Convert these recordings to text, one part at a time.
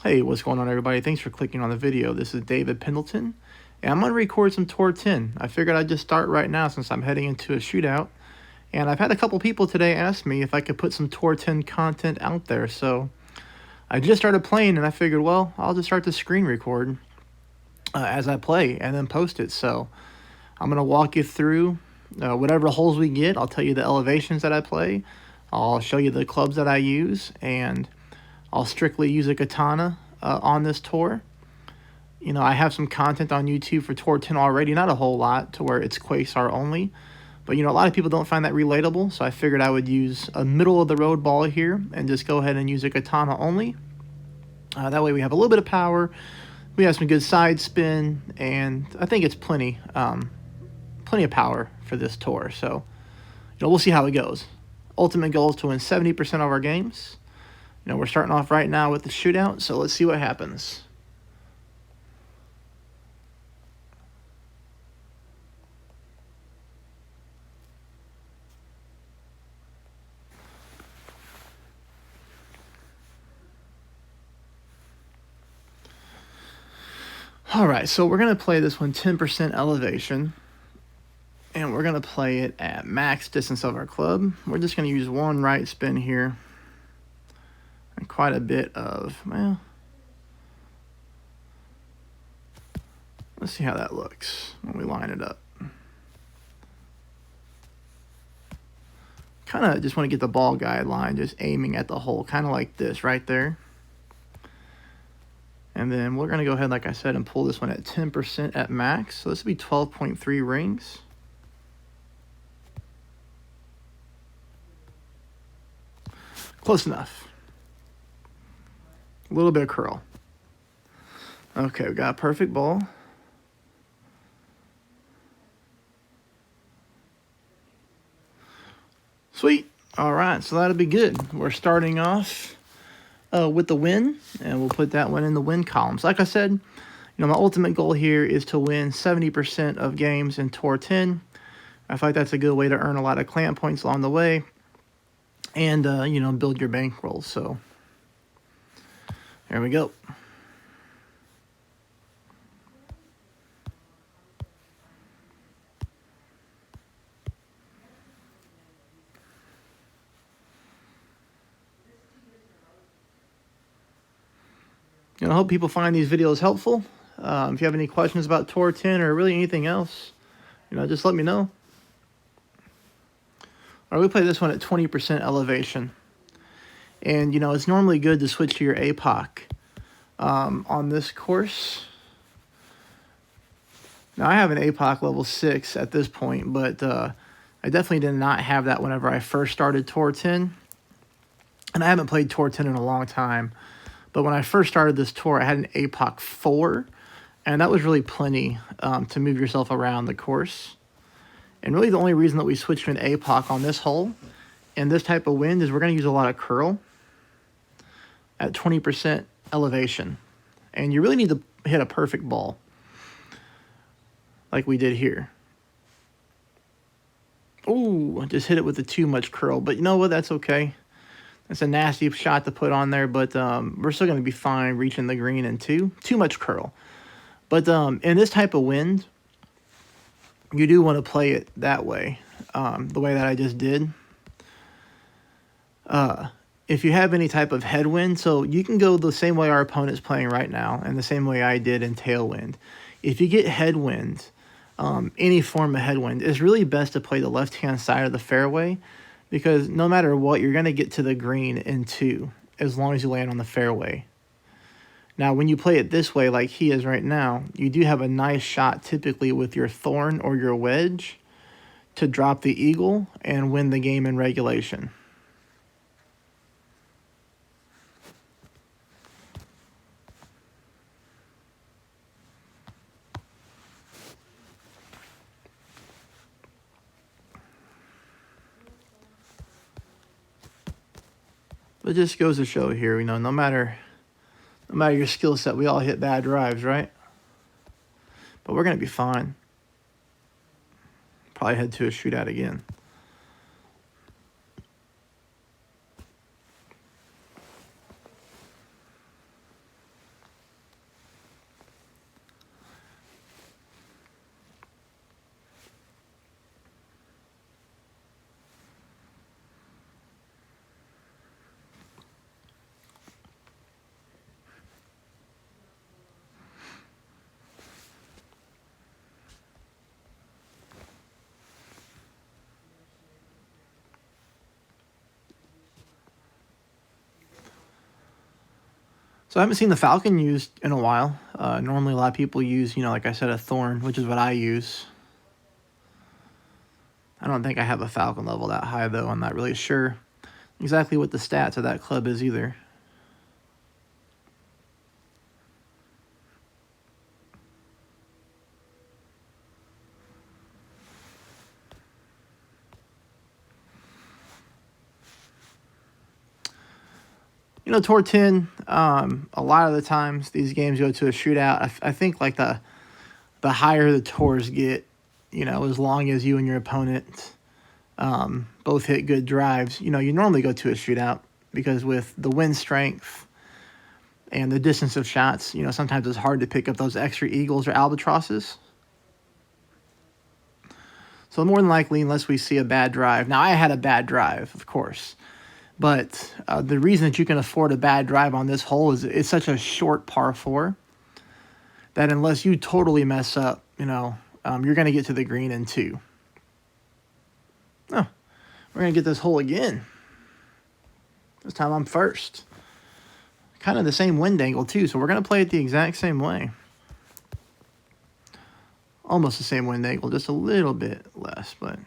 Hey, what's going on, everybody? Thanks for clicking on the video. This is David Pendleton, and I'm going to record some Tour 10. I figured I'd just start right now since I'm heading into a shootout, and I've had a couple people today ask me if I could put some Tour 10 content out there, so I just started playing, and I figured, well, I'll just start to screen record as I play and then post it. So I'm going to walk you through whatever holes we get. I'll tell you the elevations that I play. I'll show you the clubs that I use, and I'll strictly use a katana on this tour. You know, I have some content on YouTube for Tour 10 already, not a whole lot to where it's Quasar only. But, you know, a lot of people don't find that relatable, so I figured I would use a middle-of-the-road ball here and just go ahead and use a katana only. That way we have a little bit of power, we have some good side spin, and I think it's plenty of power for this tour. So, you know, we'll see how it goes. Ultimate goal is to win 70% of our games. You know, we're starting off right now with the shootout, so let's see what happens. All right, so we're going to play this one 10% elevation, and we're going to play it at max distance of our club. We're just going to use one right spin here. And quite a bit of, well, let's see how that looks when we line it up. Kind of just want to get the ball guideline, just aiming at the hole, kind of like this right there. And then we're going to go ahead, like I said, and pull this one at 10% at max. So this will be 12.3 rings. Close enough. A little bit of curl. Okay, we got a perfect ball. Sweet. All right, so that'll be good. We're starting off with the win, and we'll put that one in the win columns. Like I said, you know, my ultimate goal here is to win 70% of games in Tour 10. I feel like that's a good way to earn a lot of clamp points along the way and, you know, build your bankroll. So there we go. And I hope people find these videos helpful. If you have any questions about Tour 10 or really anything else, you know, just let me know. All right, we play this one at 20% elevation. And, you know, it's normally good to switch to your APOC on this course. Now, I have an APOC level 6 at this point, but I definitely did not have that whenever I first started Tour 10. And I haven't played Tour 10 in a long time. But when I first started this tour, I had an APOC 4, and that was really plenty to move yourself around the course. And really the only reason that we switched to an APOC on this hole and this type of wind is we're going to use a lot of curl at 20% elevation. And you really need to hit a perfect ball like we did here. Ooh, I just hit it with too much curl, but you know what? That's okay. It's a nasty shot to put on there, but we're still going to be fine reaching the green in too much curl. But in this type of wind, you do want to play it that way, the way that I just did. If you have any type of headwind, so you can go the same way our opponent's playing right now and the same way I did in tailwind. If you get headwind, any form of headwind, it's really best to play the left-hand side of the fairway, because no matter what, you're going to get to the green in 2 as long as you land on the fairway. Now, when you play it this way, like he is right now, you do have a nice shot typically with your thorn or your wedge to drop the eagle and win the game in regulation. It just goes to show here, you know, no matter your skill set, we all hit bad drives, right? But we're going to be fine. Probably head to a shootout again. So I haven't seen the Falcon used in a while. Normally a lot of people use, like I said, a Thorn, which is what I use. I don't think I have a Falcon level that high, though. I'm not really sure exactly what the stats of that club is either. Tour 10, a lot of the times these games go to a shootout. I think like the higher the tours get, as long as you and your opponent both hit good drives, you normally go to a shootout, because with the wind strength and the distance of shots, sometimes it's hard to pick up those extra eagles or albatrosses. So more than likely, unless we see a bad drive. Now, I had a bad drive, of course. But the reason that you can afford a bad drive on this hole is it's such a short par 4 that unless you totally mess up, you're going to get to the green in 2. Oh, we're going to get this hole again. This time I'm first. Kind of the same wind angle, too, so we're going to play it the exact same way. Almost the same wind angle, just a little bit less, but,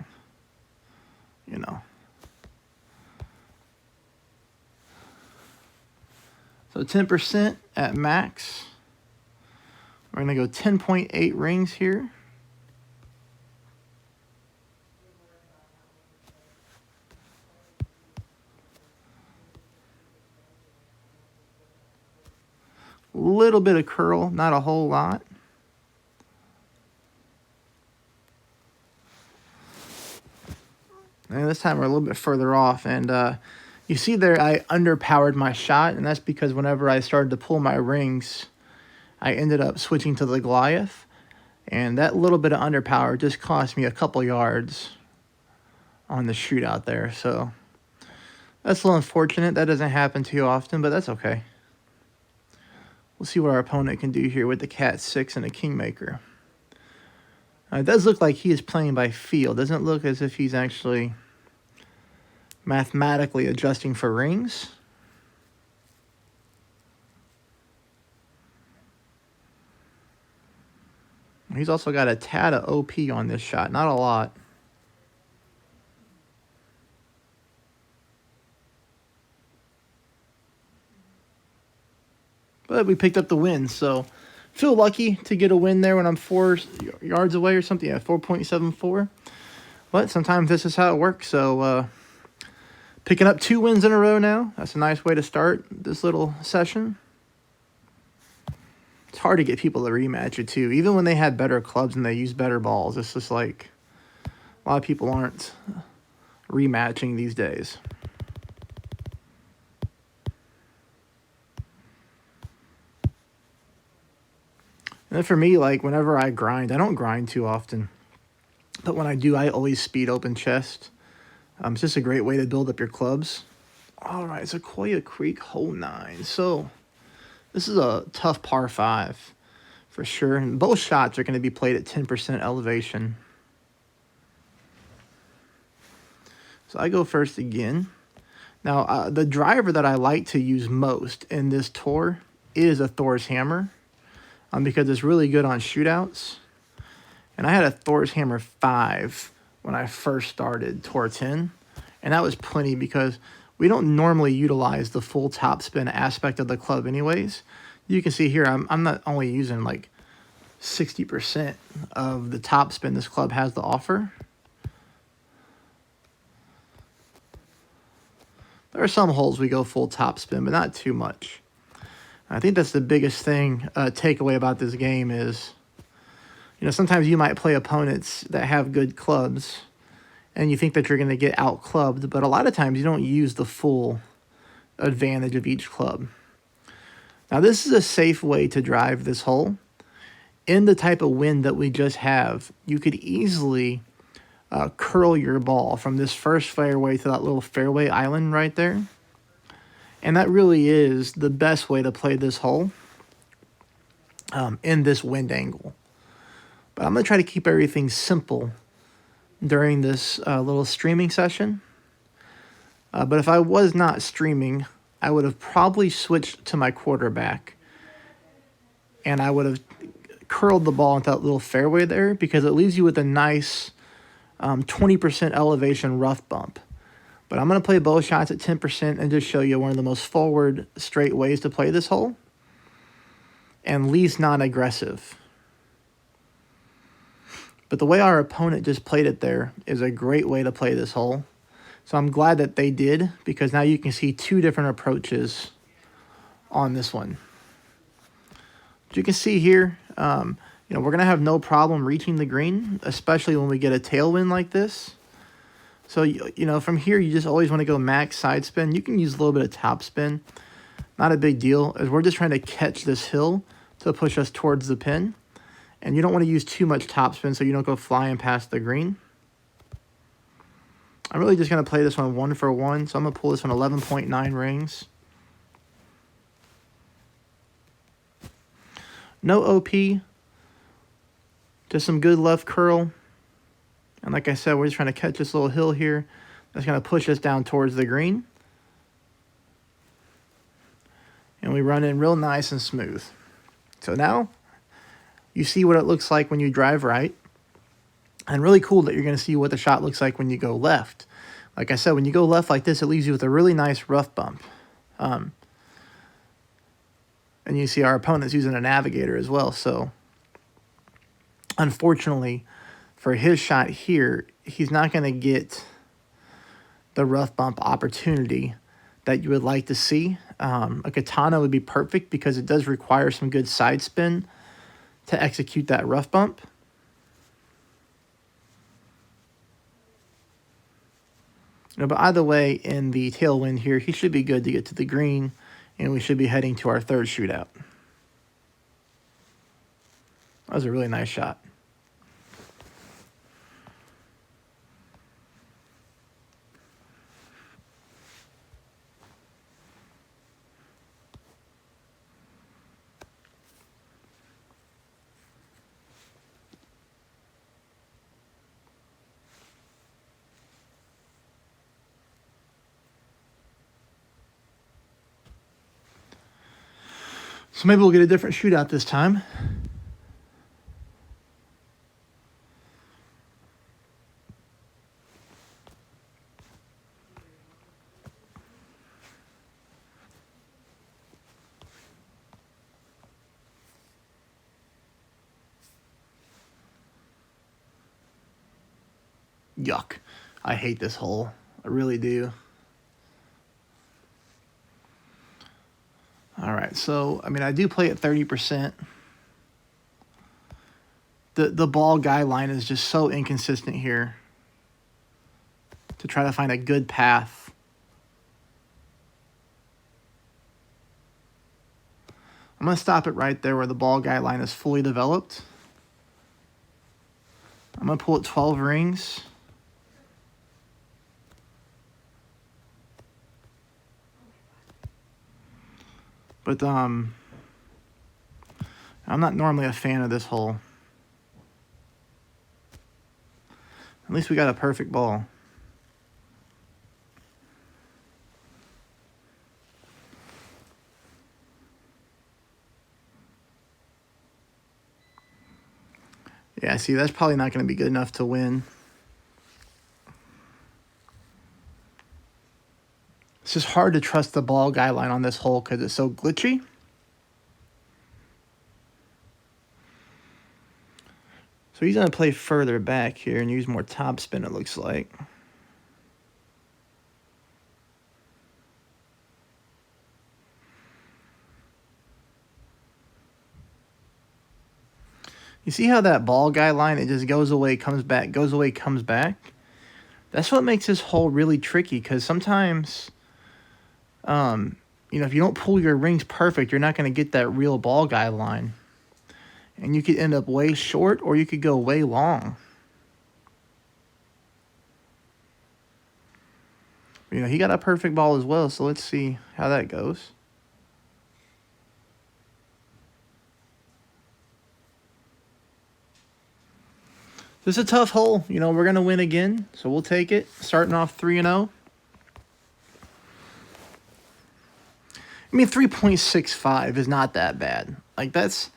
So 10% at max. We're going to go 10.8 rings here. A little bit of curl, not a whole lot. And this time we're a little bit further off, and you see there I underpowered my shot, and that's because whenever I started to pull my rings, I ended up switching to the Goliath, and that little bit of underpower just cost me a couple yards on the shootout there, so that's a little unfortunate. That doesn't happen too often, but that's okay. We'll see what our opponent can do here with the Cat 6 and a Kingmaker. It does look like he is playing by feel. Doesn't look as if he's actually mathematically adjusting for rings. He's also got a tad of OP on this shot. Not a lot. But we picked up the win, so feel lucky to get a win there when I'm 4 yards away or something. Yeah, 4.74. But sometimes this is how it works. So picking up 2 wins in a row now. That's a nice way to start this little session. It's hard to get people to rematch it too. Even when they had better clubs and they use better balls, it's just like a lot of people aren't rematching these days. And then for me, like whenever I grind, I don't grind too often. But when I do, I always speed open chest. It's just a great way to build up your clubs. All right, Sequoia Creek, hole 9. So this is a tough par 5 for sure. And both shots are going to be played at 10% elevation. So I go first again. Now, the driver that I like to use most in this tour is a Thor's Hammer. Because it's really good on shootouts. And I had a Thor's Hammer 5 when I first started Tour 10. And that was plenty because we don't normally utilize the full topspin aspect of the club anyways. You can see here I'm not only using like 60% of the topspin this club has to offer. There are some holes we go full topspin, but not too much. I think that's the biggest thing, takeaway about this game is, sometimes you might play opponents that have good clubs, and you think that you're going to get out-clubbed, but a lot of times you don't use the full advantage of each club. Now, this is a safe way to drive this hole. In the type of wind that we just have, you could easily curl your ball from this first fairway to that little fairway island right there. And that really is the best way to play this hole in this wind angle. But I'm going to try to keep everything simple during this little streaming session. But if I was not streaming, I would have probably switched to my quarterback. And I would have curled the ball into that little fairway there because it leaves you with a nice 20% elevation rough bump. But I'm going to play both shots at 10% and just show you one of the most forward, straight ways to play this hole. And least non-aggressive. But the way our opponent just played it there is a great way to play this hole. So I'm glad that they did, because now you can see two different approaches on this one. As you can see here, we're going to have no problem reaching the green, especially when we get a tailwind like this. So, from here, you just always want to go max side spin. You can use a little bit of top spin. Not a big deal, as we're just trying to catch this hill to push us towards the pin. And you don't want to use too much top spin so you don't go flying past the green. I'm really just going to play this one 1 for 1. So I'm going to pull this one 11.9 rings. No OP. Just some good left curl. And like I said, we're just trying to catch this little hill here. That's going to push us down towards the green. And we run in real nice and smooth. So now you see what it looks like when you drive right. And really cool that you're going to see what the shot looks like when you go left. Like I said, when you go left like this, it leaves you with a really nice rough bump. And you see our opponent's using a navigator as well. So unfortunately for his shot here, he's not going to get the rough bump opportunity that you would like to see. A katana would be perfect because it does require some good side spin to execute that rough bump. But either way, in the tailwind here, he should be good to get to the green, and we should be heading to our third shootout. That was a really nice shot. So maybe we'll get a different shootout this time. Yuck. I hate this hole. I really do. All right, so, I do play at 30%. The ball guy line is just so inconsistent here to try to find a good path. I'm going to stop it right there where the ball guy line is fully developed. I'm going to pull it 12 rings. But I'm not normally a fan of this hole. At least we got a perfect ball. Yeah, see, that's probably not going to be good enough to win. It's just hard to trust the ball guy line on this hole because it's so glitchy. So he's going to play further back here and use more top spin, it looks like. You see how that ball guy line, it just goes away, comes back, goes away, comes back? That's what makes this hole really tricky, because sometimes, if you don't pull your rings perfect, you're not going to get that real ball guy line. And you could end up way short, or you could go way long. He got a perfect ball as well, so let's see how that goes. This is a tough hole. We're going to win again, so we'll take it. Starting off 3-0. I mean, 3.65 is not that bad. Like, that's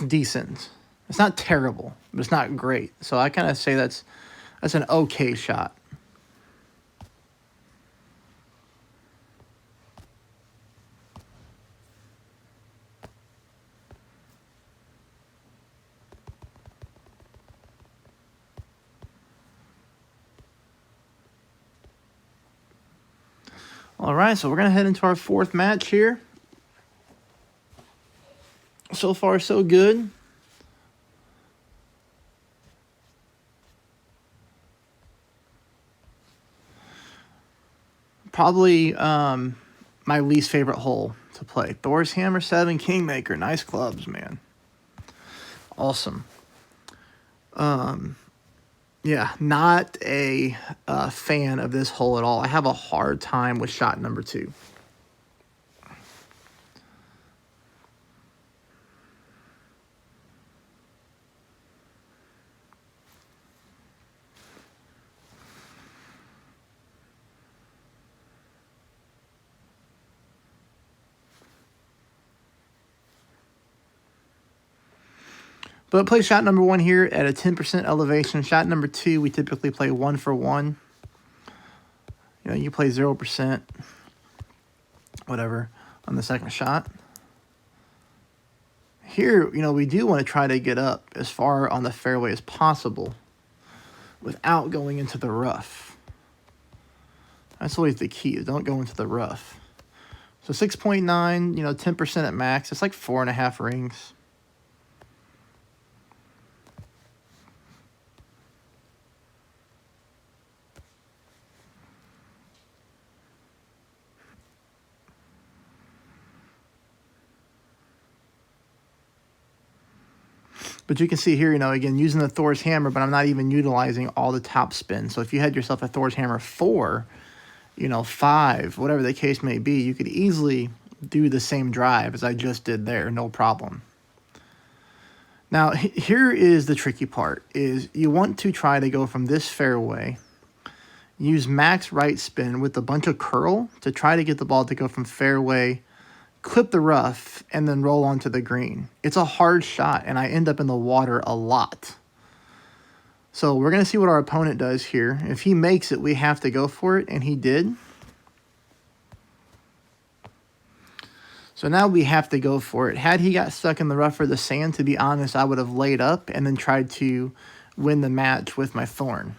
decent. It's not terrible, but it's not great. So I kind of say that's an okay shot. All right, so we're going to head into our fourth match here. So far, so good. Probably my least favorite hole to play. Thor's Hammer, 7, Kingmaker. Nice clubs, man. Awesome. Yeah, not a fan of this hole at all. I have a hard time with shot number 2. But play shot number 1 here at a 10% elevation. Shot number 2, we typically play 1 for 1. You know, you play 0%, whatever, on the second shot. Here, you know, we do want to try to get up as far on the fairway as possible without going into the rough. That's always the key, is don't go into the rough. So 6.9, you know, 10% at max. It's like 4.5 rings. But you can see here, you know, again, using the Thor's Hammer, but I'm not even utilizing all the top spin. So if you had yourself a Thor's Hammer 4, you know, 5, whatever the case may be, you could easily do the same drive as I just did there, no problem. Now, here is the tricky part, is you want to try to go from this fairway, use max right spin with a bunch of curl to try to get the ball to go from fairway, clip the rough, and then roll onto the green. It's a hard shot, and I end up in the water a lot. So we're going to see what our opponent does here. If he makes it, we have to go for it, and he did. So now we have to go for it. Had he got stuck in the rough or the sand, to be honest, I would have laid up and then tried to win the match with my thorn.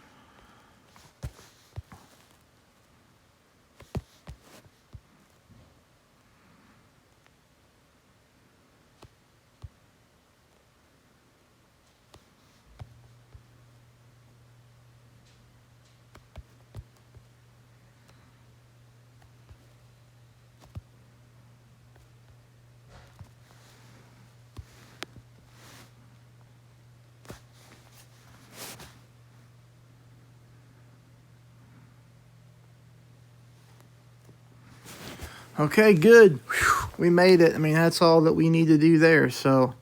Okay, good. Whew, we made it. I mean, that's all that we need to do there. So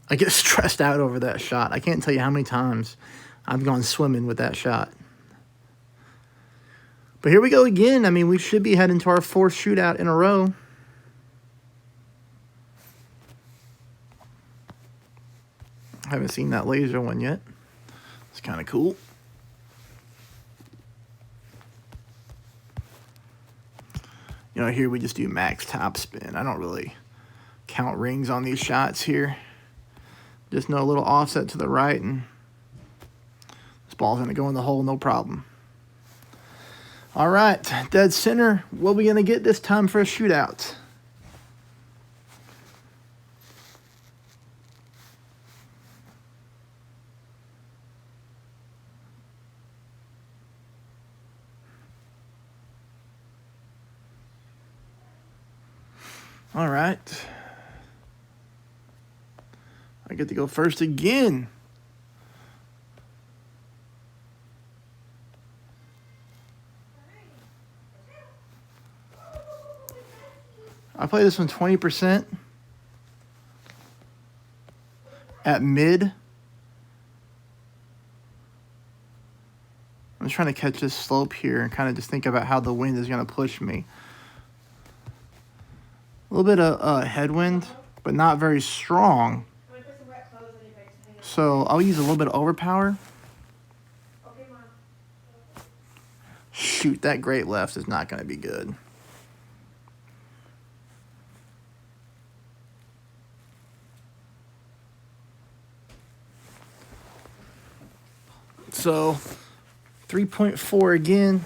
I get stressed out over that shot. I can't tell you how many times I've gone swimming with that shot. But here we go again. I mean, we should be heading to our 4th shootout in a row. I haven't seen that laser one yet. It's kind of cool. You know, here we just do max top spin. I don't really count rings on these shots here. Just know a little offset to the right, and this ball's going to go in the hole, no problem. All right, dead center. What are we going to get this time for a shootout? All right. I get to go first again. I play this one 20% at mid. I'm trying to catch this slope here and kind of just think about how the wind is going to push me. A little bit of headwind, but not very strong. So I'll use a little bit of overpower. Shoot, that great left is not going to be good. So 3.4 again.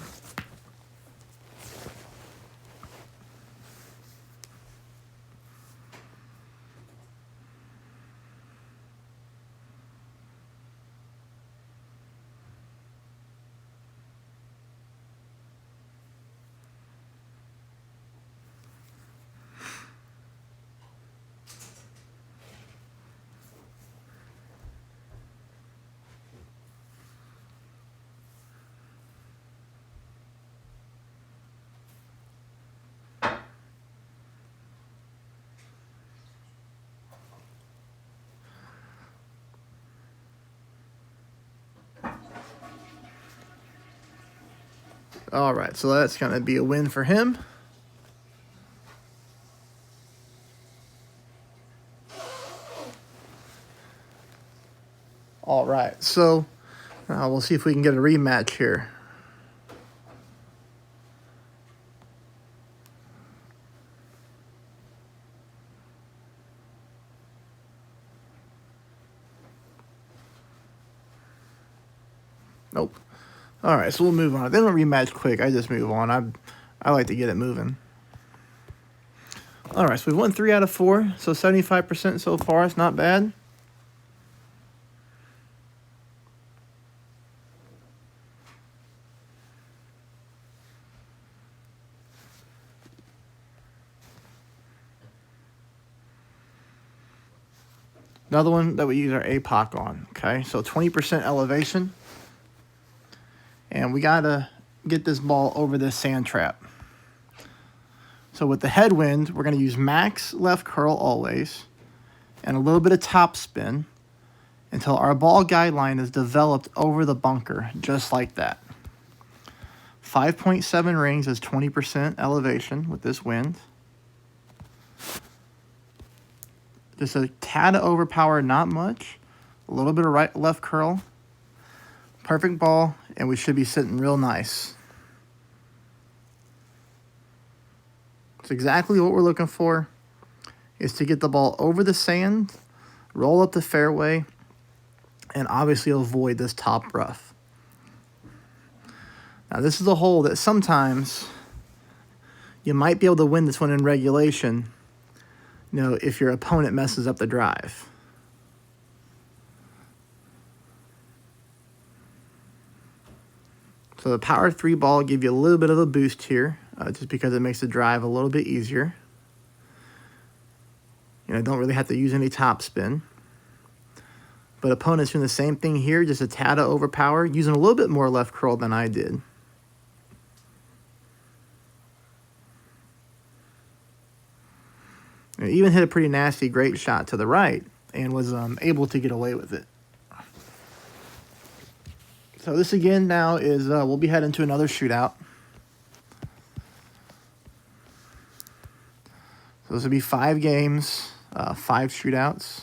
All right, so that's going to be a win for him. All right, so we'll see if we can get a rematch here. Nope. All right, so we'll move on. They don't rematch quick. I just move on. I like to get it moving. All right, so we've won 3 out of 4, so 75% so far. It's not bad. Another one that we use our APOC on, okay? So 20% elevation. And we got to get this ball over this sand trap. So with the headwind, we're going to use max left curl always and a little bit of top spin until our ball guideline is developed over the bunker, just like that. 5.7 rings is 20% elevation with this wind. Just a tad of overpower, not much. A little bit of right left curl. Perfect ball, and we should be sitting real nice. It's exactly what we're looking for, is to get the ball over the sand, roll up the fairway, and obviously avoid this top rough. Now this is a hole that sometimes you might be able to win this one in regulation, if your opponent messes up the drive. So the power 3 ball will give you a little bit of a boost here, just because it makes the drive a little bit easier. Don't really have to use any top spin. But opponents doing the same thing here, just a tad of overpower, using a little bit more left curl than I did. And even hit a pretty nasty, great shot to the right, and was able to get away with it. So this again now is, we'll be heading to another shootout. So this will be 5 games, 5 shootouts.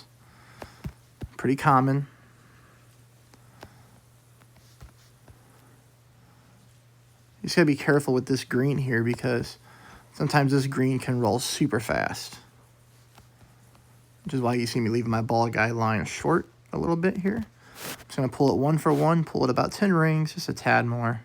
Pretty common. You just gotta be careful with this green here because sometimes this green can roll super fast. Which is why you see me leaving my ball guideline short a little bit here. I'm just going to pull it 1 for 1, pull it about 10 rings, just a tad more.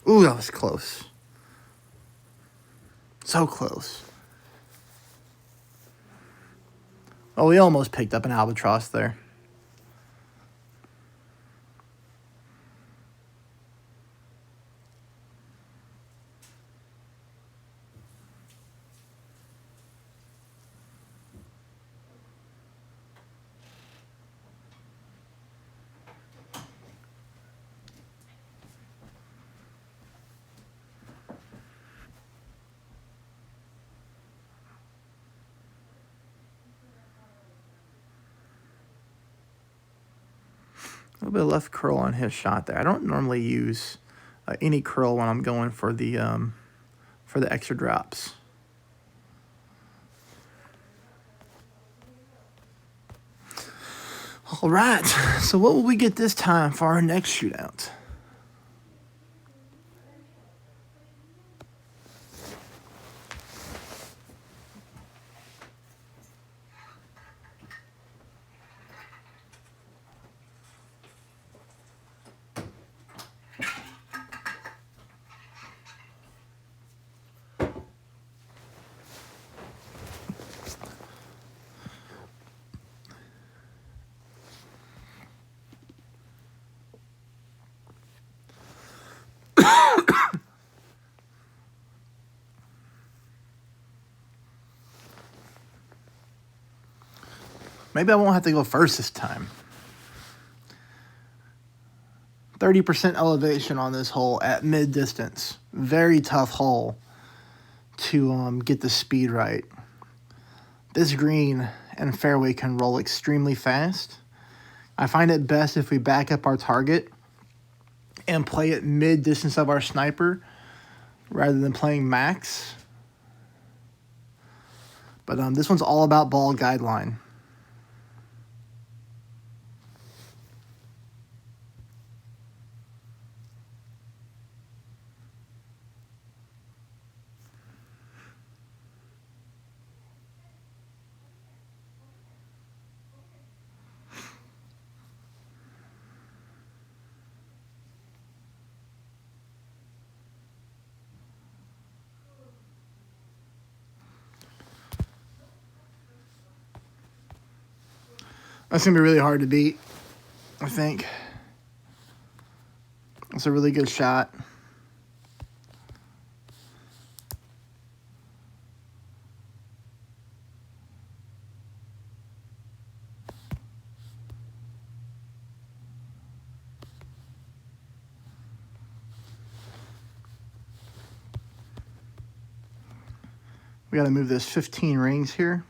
Ooh, that was close. So close. Oh, we almost picked up an albatross there. A little bit of left curl on his shot there. I don't normally use any curl when I'm going for the extra drops. All right, so what will we get this time for our next shootout? Maybe I won't have to go first this time. 30% elevation on this hole at mid distance. Very tough hole to get the speed right. This green and fairway can roll extremely fast. I find it best if we back up our target and play it mid distance of our sniper rather than playing max. But this one's all about ball guideline. That's going to be really hard to beat, I think. It's a really good shot. We got to move this 15 rings here.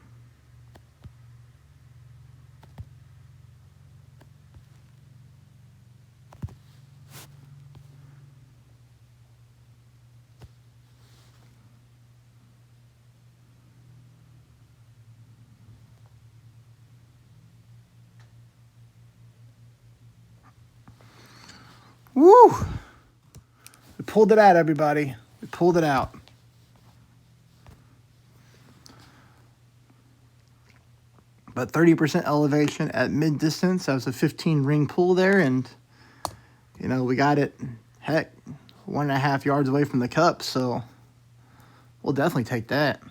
Woo! We pulled it out, everybody. We pulled it out. But 30% elevation at mid distance. That was a 15 ring pull there, and you know, we got it, heck, 1.5 yards away from the cup, so we'll definitely take that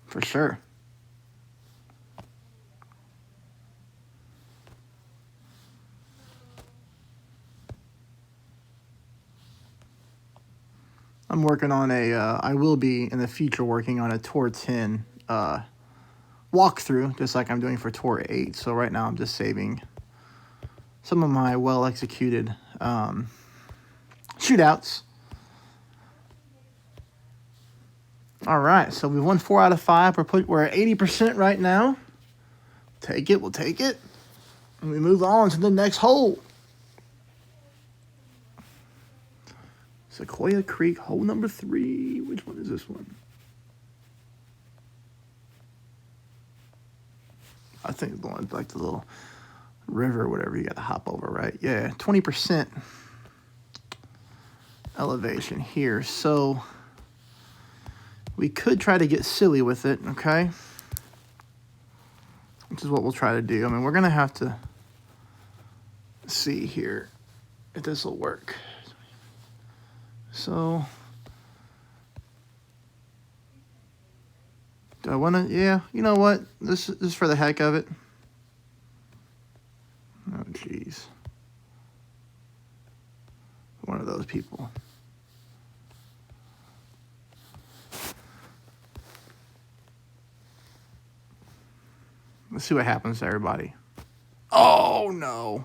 for sure. I'm working on I will be in the future working on a Tour 10 walkthrough, just like I'm doing for Tour 8. So right now I'm just saving some of my well-executed shootouts. All right, so we've won 4 out of 5. We're at 80% right now. Take it, we'll take it. And we move on to the next hole. Sequoia Creek, hole number 3. Which one is this one? I think it's going like the little river or whatever you got to hop over, right? Yeah, 20% elevation here. So we could try to get silly with it, okay? Which is what we'll try to do. I mean, we're going to have to see here if this will work. So, do I want to, yeah, you know what? This is for the heck of it. Oh, jeez. One of those people. Let's see what happens to everybody. Oh, no.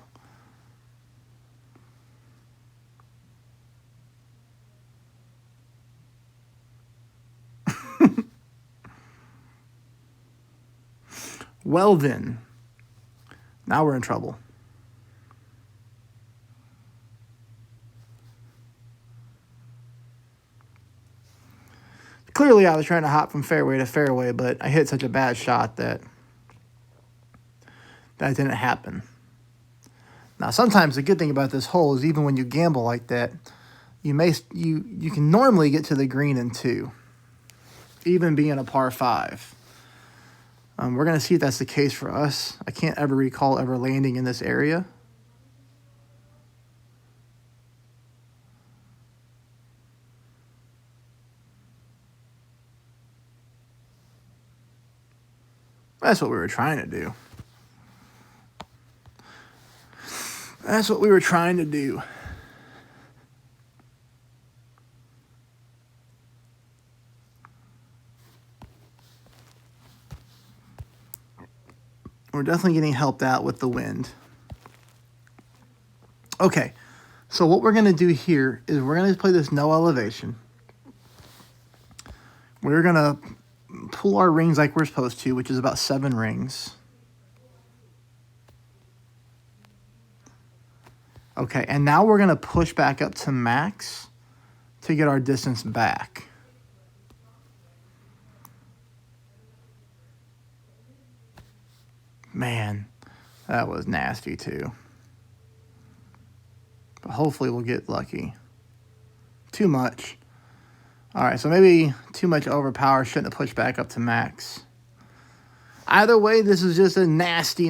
Well then, now we're in trouble. Clearly, I was trying to hop from fairway to fairway, but I hit such a bad shot that didn't happen. Now, sometimes the good thing about this hole is even when you gamble like that, you can normally get to the green in 2, even being a par 5. We're going to see if that's the case for us. I can't ever recall ever landing in this area. That's what we were trying to do. That's what we were trying to do. We're definitely getting helped out with the wind. Okay, so what we're going to do here is we're going to play this no elevation. We're going to pull our rings like we're supposed to, which is about 7 rings. Okay, and now we're going to push back up to max to get our distance back. Man, that was nasty too. But hopefully we'll get lucky. Too much. All right, so maybe too much overpower. Shouldn't have pushed back up to max. Either way, this is just a nasty,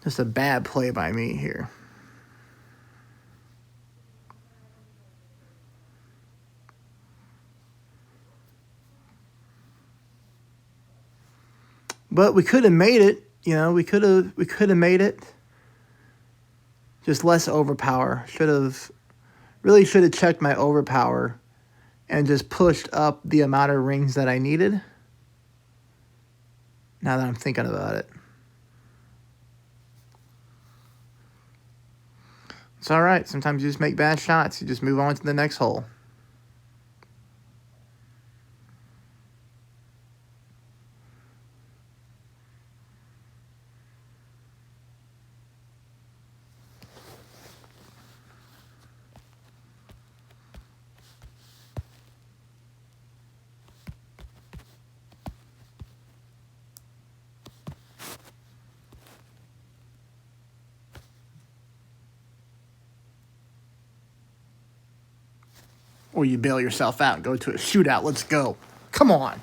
just a bad play by me here. But we could have made it. You know, we could have made it. Just less overpower. Really should have checked my overpower and just pushed up the amount of rings that I needed. Now that I'm thinking about it. It's all right. Sometimes you just make bad shots. You just move on to the next hole. Or you bail yourself out and go to a shootout. Let's go. Come on.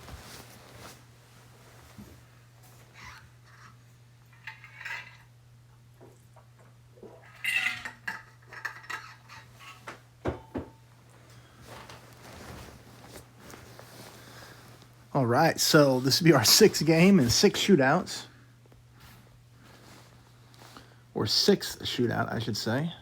All right, so this will be our 6th game and 6 shootouts. Or 6th shootout, I should say.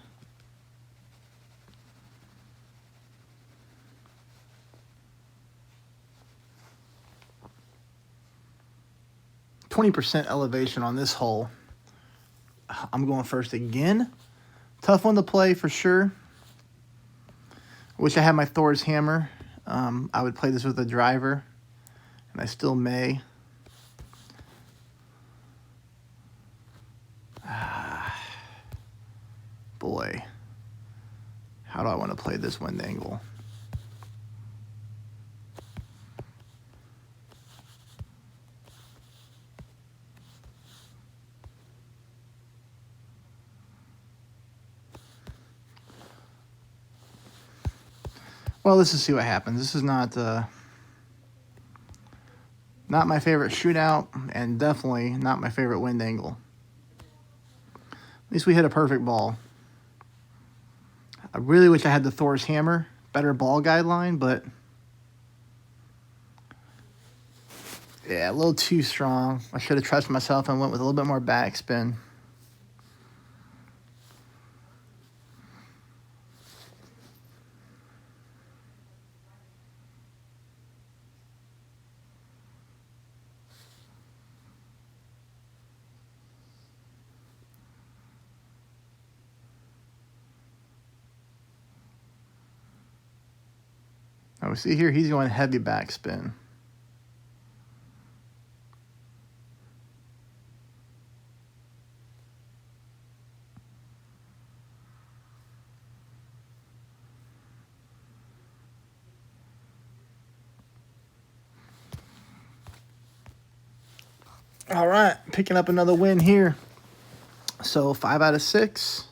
%, elevation on this hole. I'm going first again. Tough one to play for sure. Wish I had my Thor's hammer. I would play this with a driver, and I still may. Boy, how do I want to play this wind angle? Well, let's just see what happens. This is not my favorite shootout, and definitely not my favorite wind angle. At least we hit a perfect ball. I really wish I had the Thor's hammer, better ball guideline, but yeah, a little too strong. I should have trusted myself and went with a little bit more backspin. Now we see here he's going heavy backspin. All right, picking up another win here. So 5 out of 6.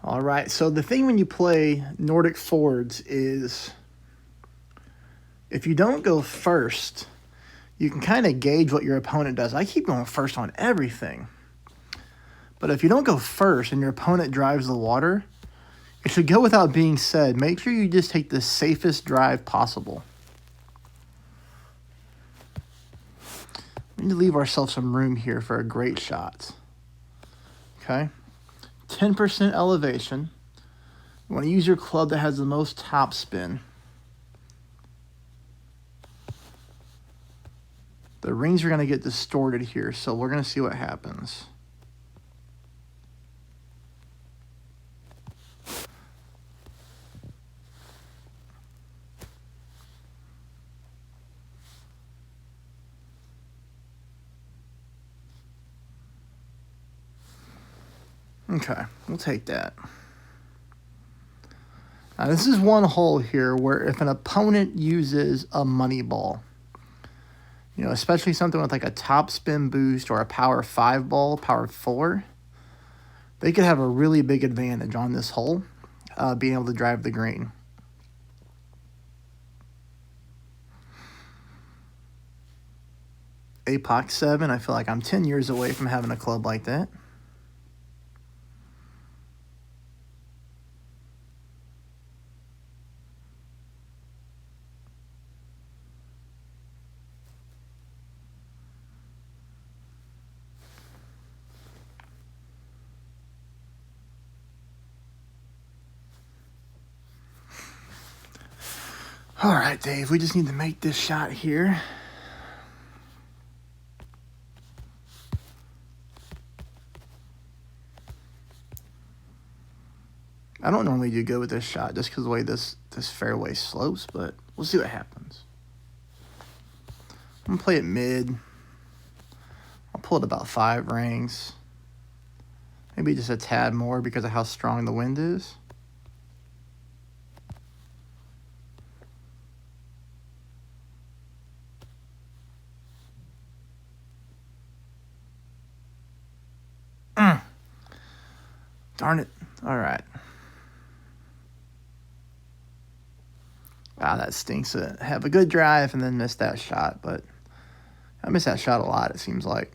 All right, so the thing when you play Nordic Fords is if you don't go first, you can kind of gauge what your opponent does. I keep going first on everything. But if you don't go first and your opponent drives the water, it should go without being said. Make sure you just take the safest drive possible. We need to leave ourselves some room here for a great shot. Okay. 10% elevation. You want to use your club that has the most top spin. The rings are going to get distorted here, so we're going to see what happens. Okay, we'll take that. Now, this is one hole here where if an opponent uses a money ball, you know, especially something with like a top spin boost or a power 5 ball, power 4, they could have a really big advantage on this hole, being able to drive the green. APOC 7, I feel like I'm 10 years away from having a club like that. All right, Dave, we just need to make this shot here. I don't normally do good with this shot just because of the way this fairway slopes, but we'll see what happens. I'm going to play it mid. I'll pull it about 5 rings. Maybe just a tad more because of how strong the wind is. Darn it. All right. Ah, that stinks to have a good drive and then miss that shot, but I miss that shot a lot, it seems like.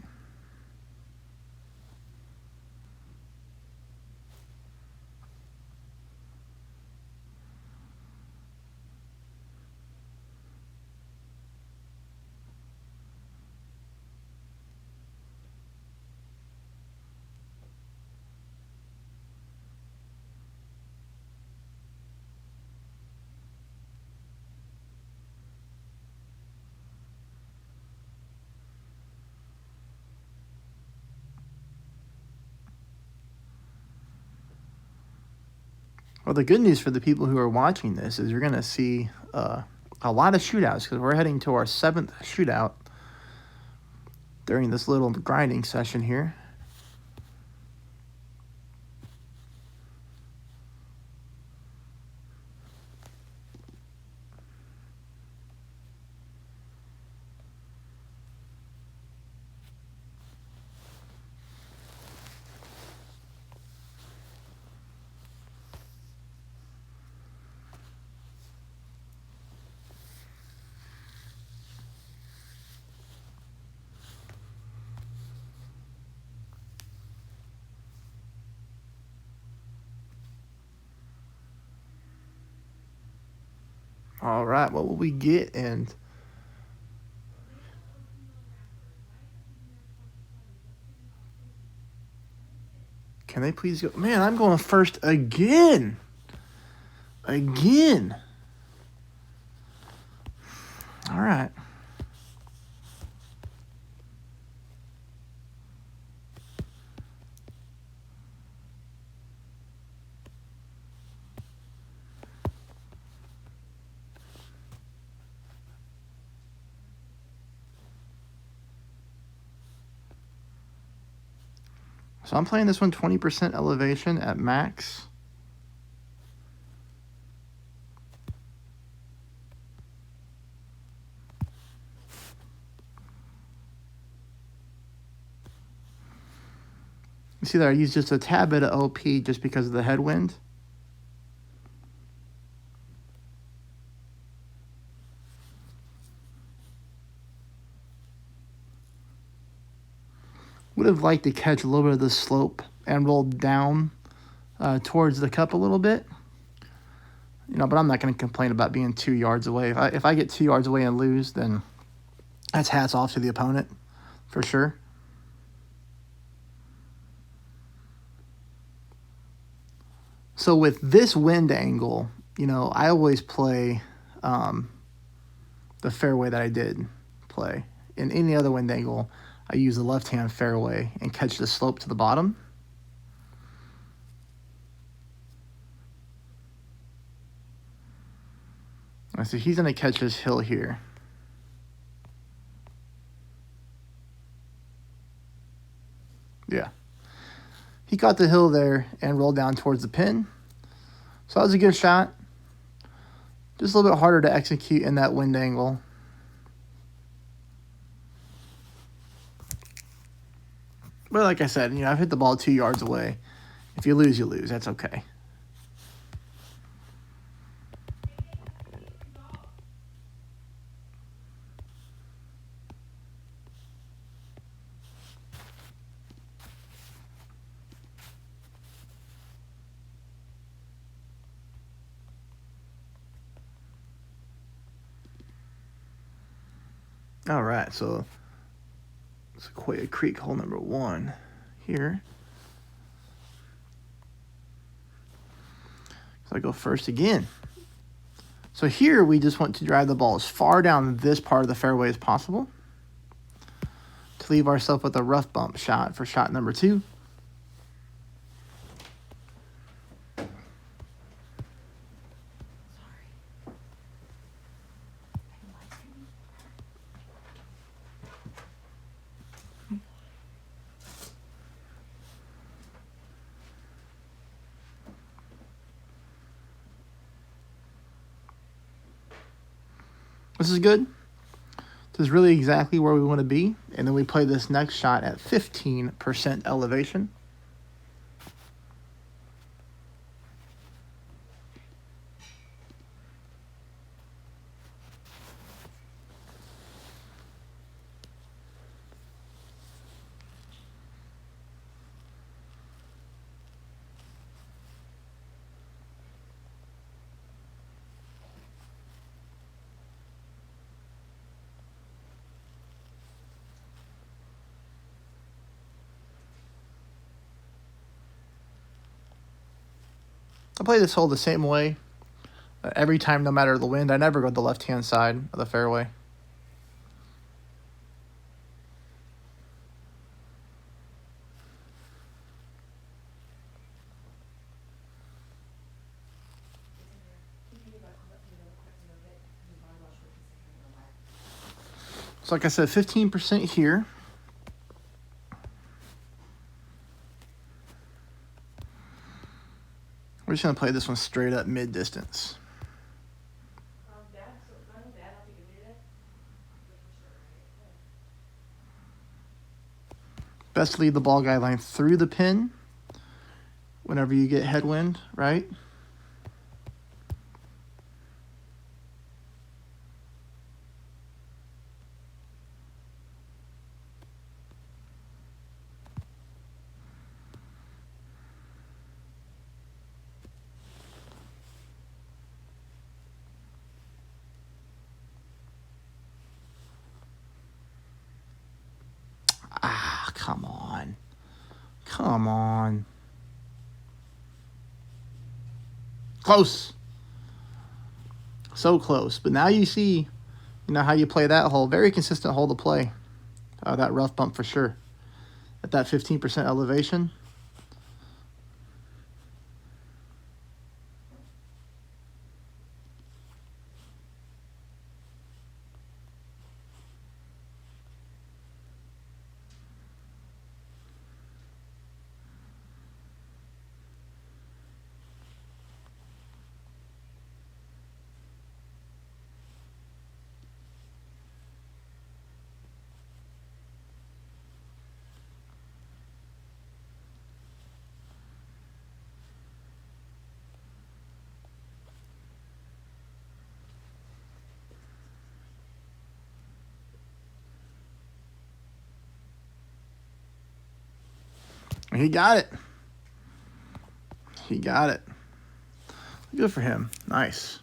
Well, the good news for the people who are watching this is you're going to see a lot of shootouts because we're heading to our 7th shootout during this little grinding session here. All right, what will we get? And can they please go? Man, I'm going first again. Again. All right. So I'm playing this one 20% elevation at max. You see that I used just a tad bit of OP just because of the headwind. Would have liked to catch a little bit of the slope and roll down towards the cup a little bit. You know, but I'm not going to complain about being 2 yards away. If I get 2 yards away and lose, then that's hats off to the opponent for sure. So with this wind angle, you know, I always play the fairway that I did play. In any other wind angle, I use the left-hand fairway and catch the slope to the bottom. So he's going to catch this hill here. Yeah. He caught the hill there and rolled down towards the pin. So that was a good shot. Just a little bit harder to execute in that wind angle. But like I said, you know, I've hit the ball 2 yards away. If you lose, you lose. That's okay. All right, so Sequoia Creek hole number 1 here. So I go first again. So here we just want to drive the ball as far down this part of the fairway as possible to leave ourselves with a rough bump shot for shot number 2. This is good. This is really exactly where we want to be. And then we play this next shot at 15% elevation. I play this hole the same way every time, no matter the wind. I never go to the left-hand side of the fairway. So like I said, 15% here. We're just going to play this one straight up mid-distance. Best to leave the ball guideline through the pin whenever you get headwind, right? Ah, come on. Come on. Close. So close. But now you see You know how you play that hole. Very consistent hole to play. That rough bump for sure. At that 15% elevation. He got it. He got it. Good for him. Nice.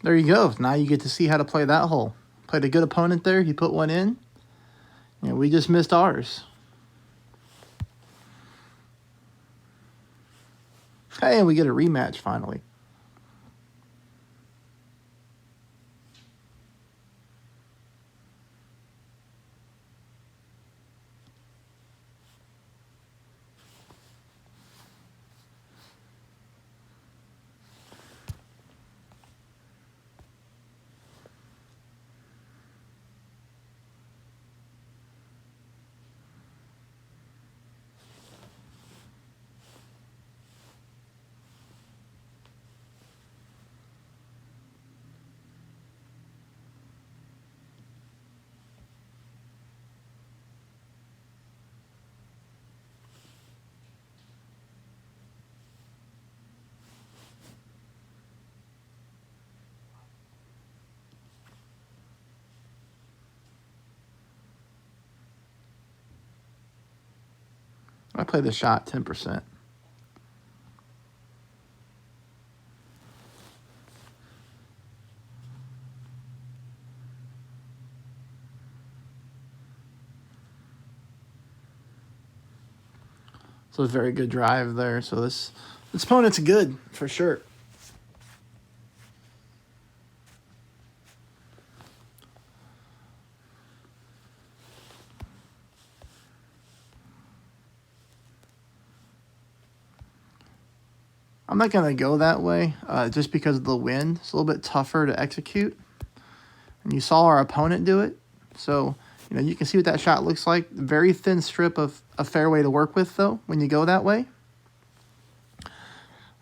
There you go. Now you get to see how to play that hole. Played a good opponent there. He put one in. And we just missed ours. Hey, and we get a rematch finally. I play the shot 10%. So it's a very good drive there. So this opponent's good for sure. I'm not going to go that way just because of the wind. It's a little bit tougher to execute. And you saw our opponent do it. So, you know, you can see what that shot looks like. Very thin strip of a fairway to work with, though, when you go that way.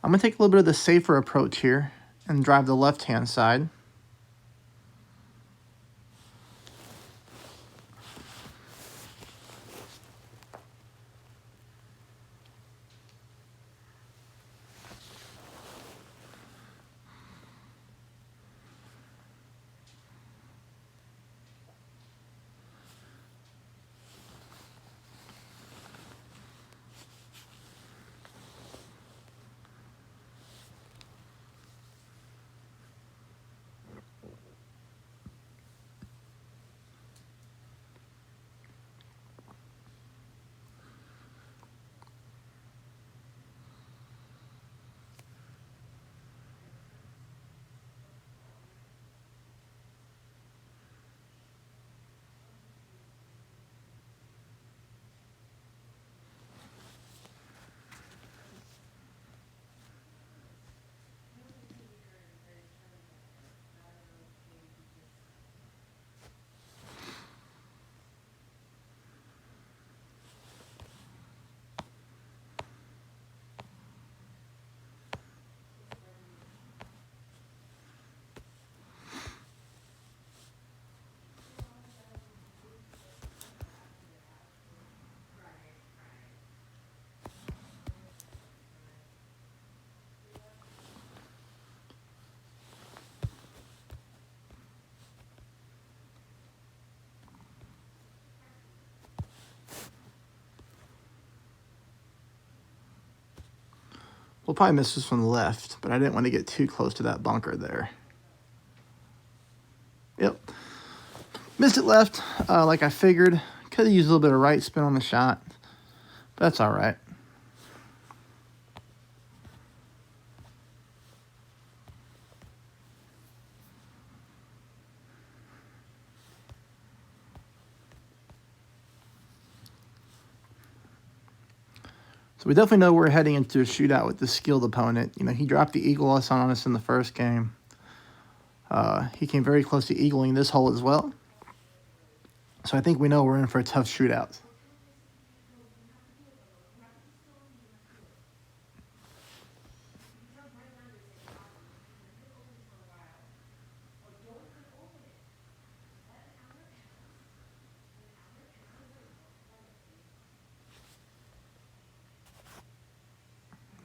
I'm going to take a little bit of the safer approach here and drive the left-hand side. We'll probably miss this one left, but I didn't want to get too close to that bunker there. Yep. Missed it left, like I figured. Could have used a little bit of right spin on the shot, but that's all right. So we definitely know we're heading into a shootout with this skilled opponent. You know, he dropped the eagle us on us in the first game. He came very close to eagling this hole as well. So I think we know we're in for a tough shootout.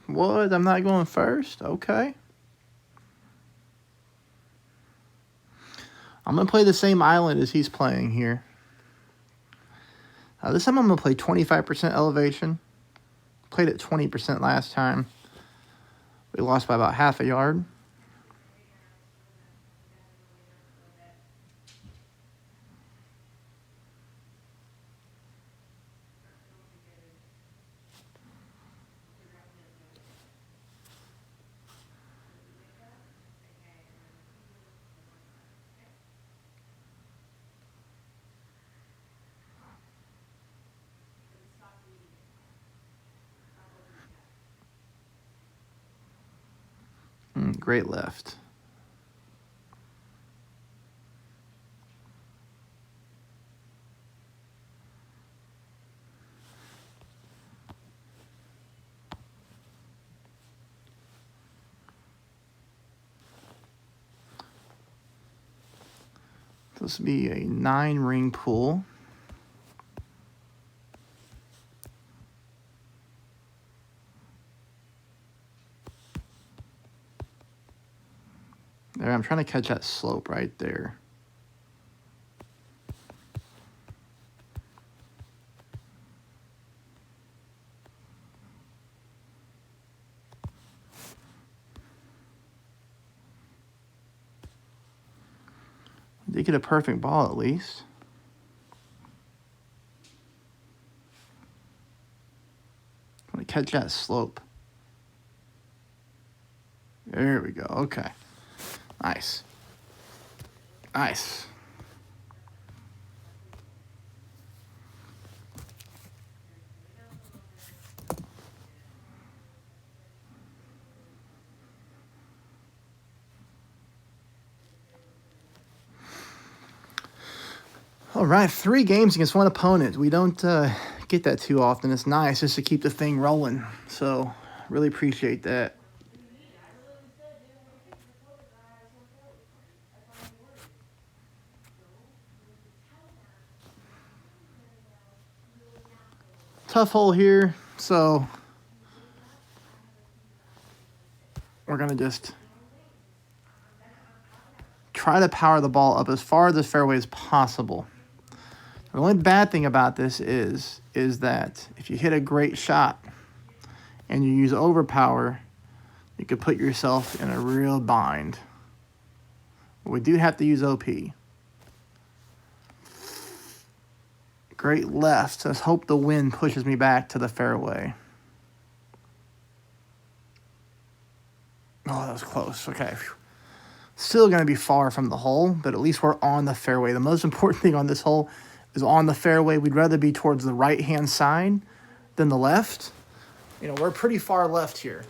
What? I'm not going first? Okay. I'm going to play the same island as he's playing here. This time I'm going to play 25% elevation. Played at 20% last time. We lost by about half a yard. Great left. This will be a 9-ring pool. There, I'm trying to catch that slope right there. Did get a perfect ball at least. I'm gonna catch that slope. There we go. Okay. Nice. Nice. All right, 3 games against 1 opponent. We don't get that too often. It's nice just to keep the thing rolling. So, really appreciate that. Tough hole here, so we're going to just try to power the ball up as far as the fairway as possible. The only bad thing about this is that if you hit a great shot and you use overpower, you could put yourself in a real bind. We do have to use OP. Great left. Let's hope the wind pushes me back to the fairway. Oh, that was close. Okay. Still going to be far from the hole, but at least we're on the fairway. The most important thing on this hole is on the fairway. We'd rather be towards the right-hand side than the left. You know, we're pretty far left here.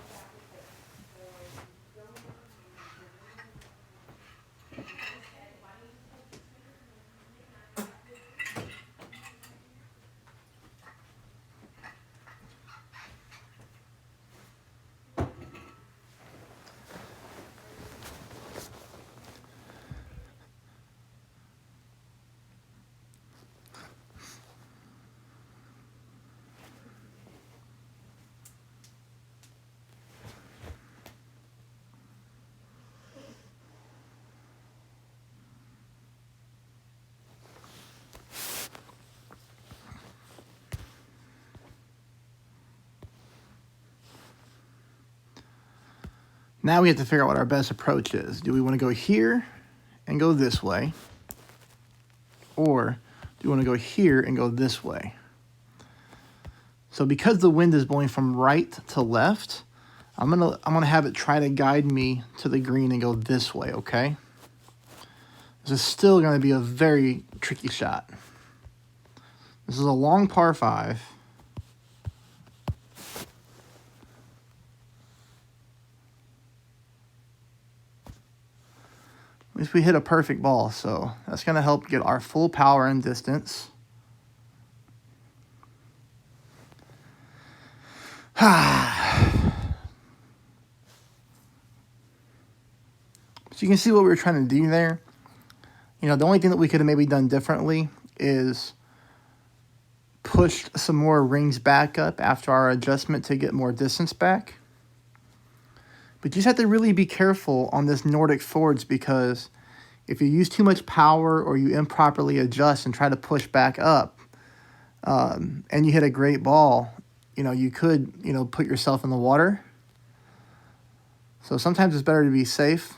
Now we have to figure out what our best approach is. Do we want to go here and go this way? Or do we want to go here and go this way? So because the wind is blowing from right to left, I'm gonna have it try to guide me to the green and go this way, okay? This is still gonna be a very tricky shot. This is a long par 5. At least we hit a perfect ball, so that's going to help get our full power and distance. So you can see what we were trying to do there. You know, the only thing that we could have maybe done differently is pushed some more rings back up after our adjustment to get more distance back. But you just have to really be careful on this Nordic forwards, because if you use too much power or you improperly adjust and try to push back up, and you hit a great ball, you know, you could, you know, put yourself in the water. So sometimes it's better to be safe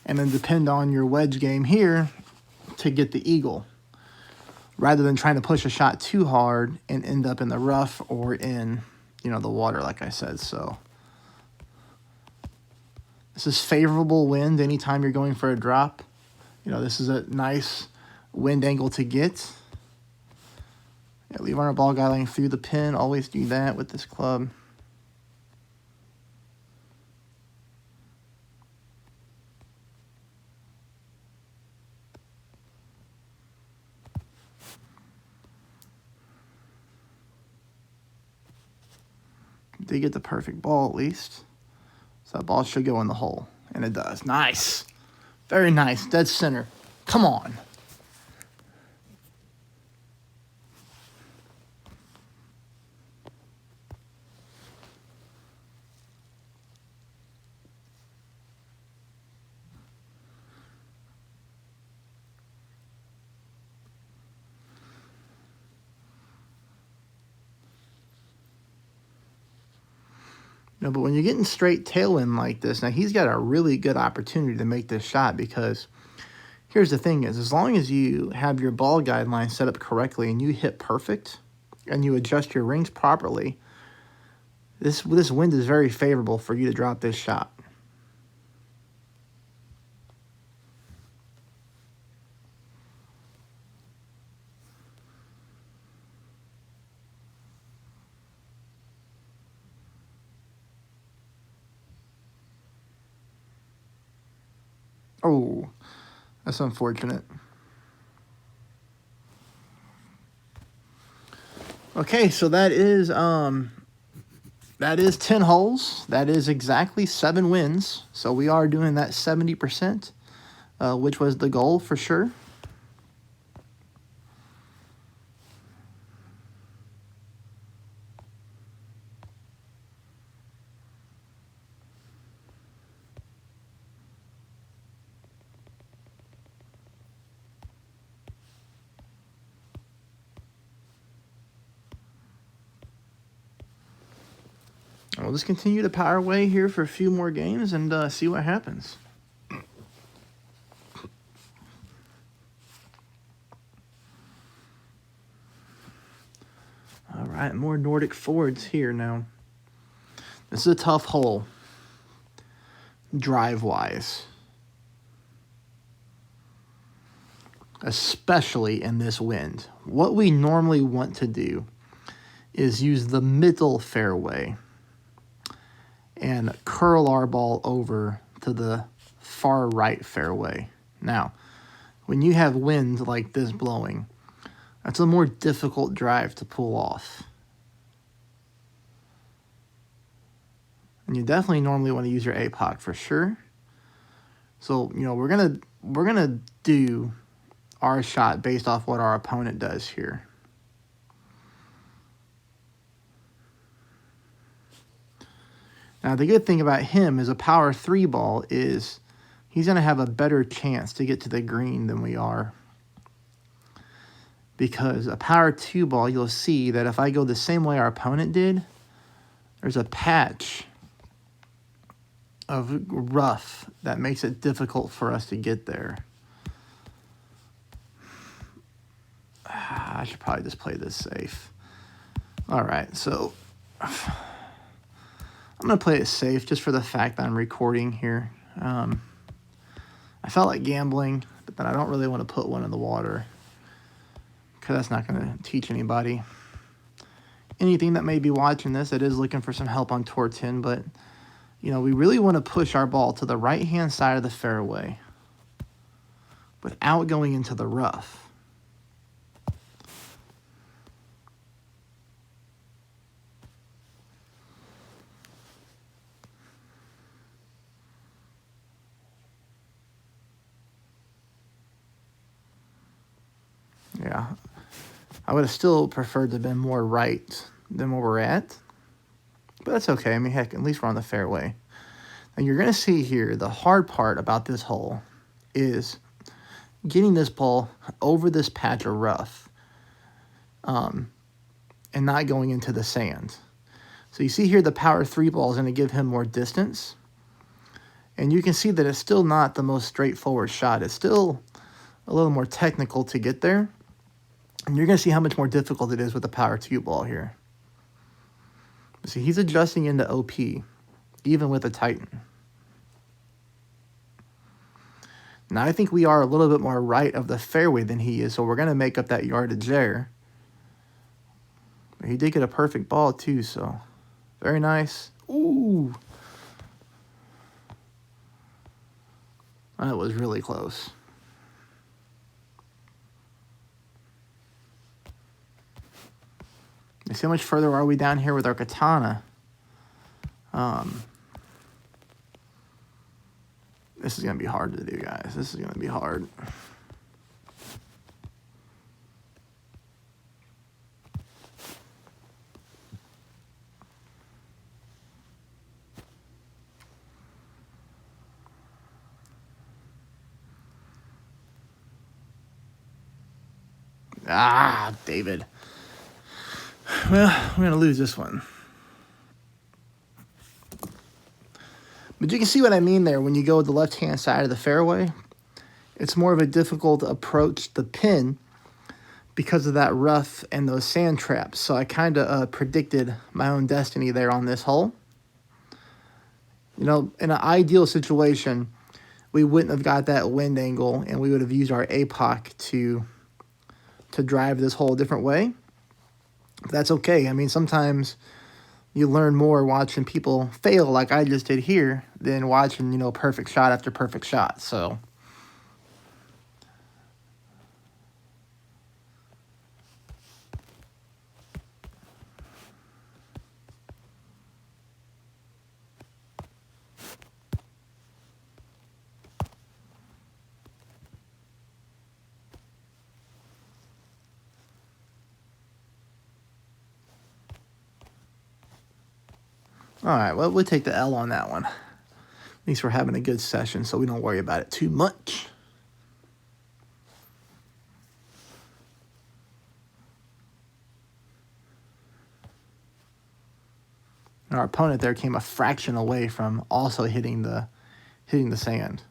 and then depend on your wedge game here to get the eagle, rather than trying to push a shot too hard and end up in the rough or in, you know, the water, like I said. So this is favorable wind anytime you're going for a drop. You know, this is a nice wind angle to get. Yeah, leave on our ball guideline through the pin. Always do that with this club. Did get the perfect ball at least. So that ball should go in the hole. And it does. Nice. Very nice. Dead center. Come on. No, but when you're getting straight tailwind like this, now he's got a really good opportunity to make this shot, because here's the thing is, as long as you have your ball guideline set up correctly and you hit perfect and you adjust your rings properly, this wind is very favorable for you to drop this shot. Oh, that's unfortunate. Okay, so that is 10 holes. That is exactly 7 wins. So we are doing that 70%, which was the goal for sure. We'll just continue to power away here for a few more games and see what happens. All right, more Nordic forwards here now. This is a tough hole, drive-wise, especially in this wind. What we normally want to do is use the middle fairway and curl our ball over to the far right fairway. Now, when you have wind like this blowing, that's a more difficult drive to pull off. And you definitely normally want to use your APOC for sure. So, you know, we're gonna do our shot based off what our opponent does here. Now, the good thing about him is a power 3 ball is he's going to have a better chance to get to the green than we are. Because a power 2 ball, you'll see that if I go the same way our opponent did, there's a patch of rough that makes it difficult for us to get there. I should probably just play this safe. All right, so I'm going to play it safe just for the fact that I'm recording here. I felt like gambling, but then I don't really want to put one in the water because that's not going to teach anybody. Anything that may be watching this that is looking for some help on Tour 10, but You know, we really want to push our ball to the right-hand side of the fairway without going into the rough. Yeah, I would have still preferred to have been more right than where we're at. But that's okay. I mean, heck, at least we're on the fairway. And you're going to see here, the hard part about this hole is getting this ball over this patch of rough and not going into the sand. So you see here the power 3 ball is going to give him more distance. And you can see that it's still not the most straightforward shot. It's still a little more technical to get there. And you're going to see how much more difficult it is with the power 2 ball here. See, he's adjusting into OP, even with a Titan. Now, I think we are a little bit more right of the fairway than he is, so we're going to make up that yardage there. But he did get a perfect ball, too, so very nice. Ooh. That was really close. You see how much further are we down here with our katana? This is going to be hard to do, guys. This is going to be hard. Ah, David. Well, we're going to lose this one. But you can see what I mean there when you go to the left-hand side of the fairway. It's more of a difficult approach to the pin because of that rough and those sand traps. So I kind of predicted my own destiny there on this hole. You know, in an ideal situation, we wouldn't have got that wind angle and we would have used our APOC to drive this hole a different way. But that's okay. I mean, sometimes you learn more watching people fail like I just did here than watching, you know, perfect shot after perfect shot. So all right, well, we'll take the L on that one. At least we're having a good session, so we don't worry about it too much. Our opponent there came a fraction away from also hitting the sand.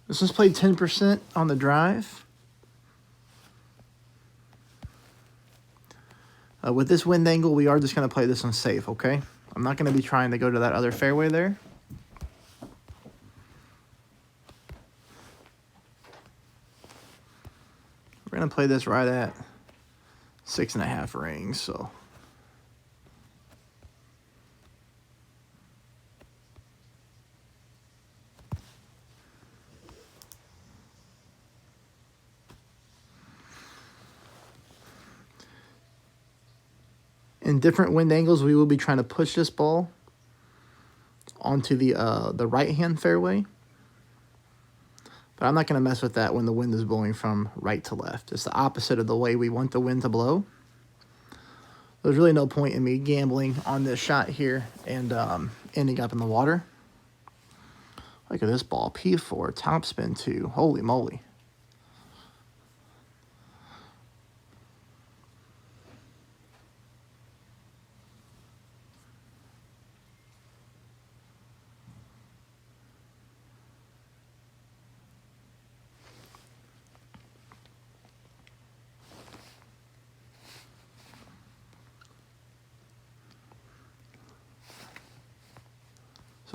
This was played 10% on the drive. With this wind angle, we are just going to play this one safe, okay? I'm not going to be trying to go to that other fairway there. We're going to play this right at 6.5 rings, so... In different wind angles, we will be trying to push this ball onto the right-hand fairway. But I'm not going to mess with that when the wind is blowing from right to left. It's the opposite of the way we want the wind to blow. There's really no point in me gambling on this shot here and ending up in the water. Look at this ball. P4, topspin 2. Holy moly.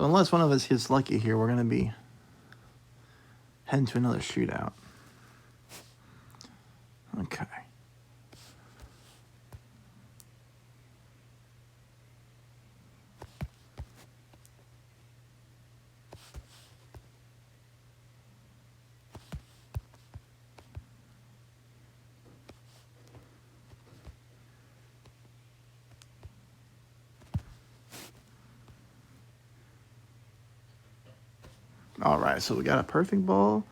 So unless one of us gets lucky here, we're going to be heading to another shootout. Okay. All right, so we got a perfect ball,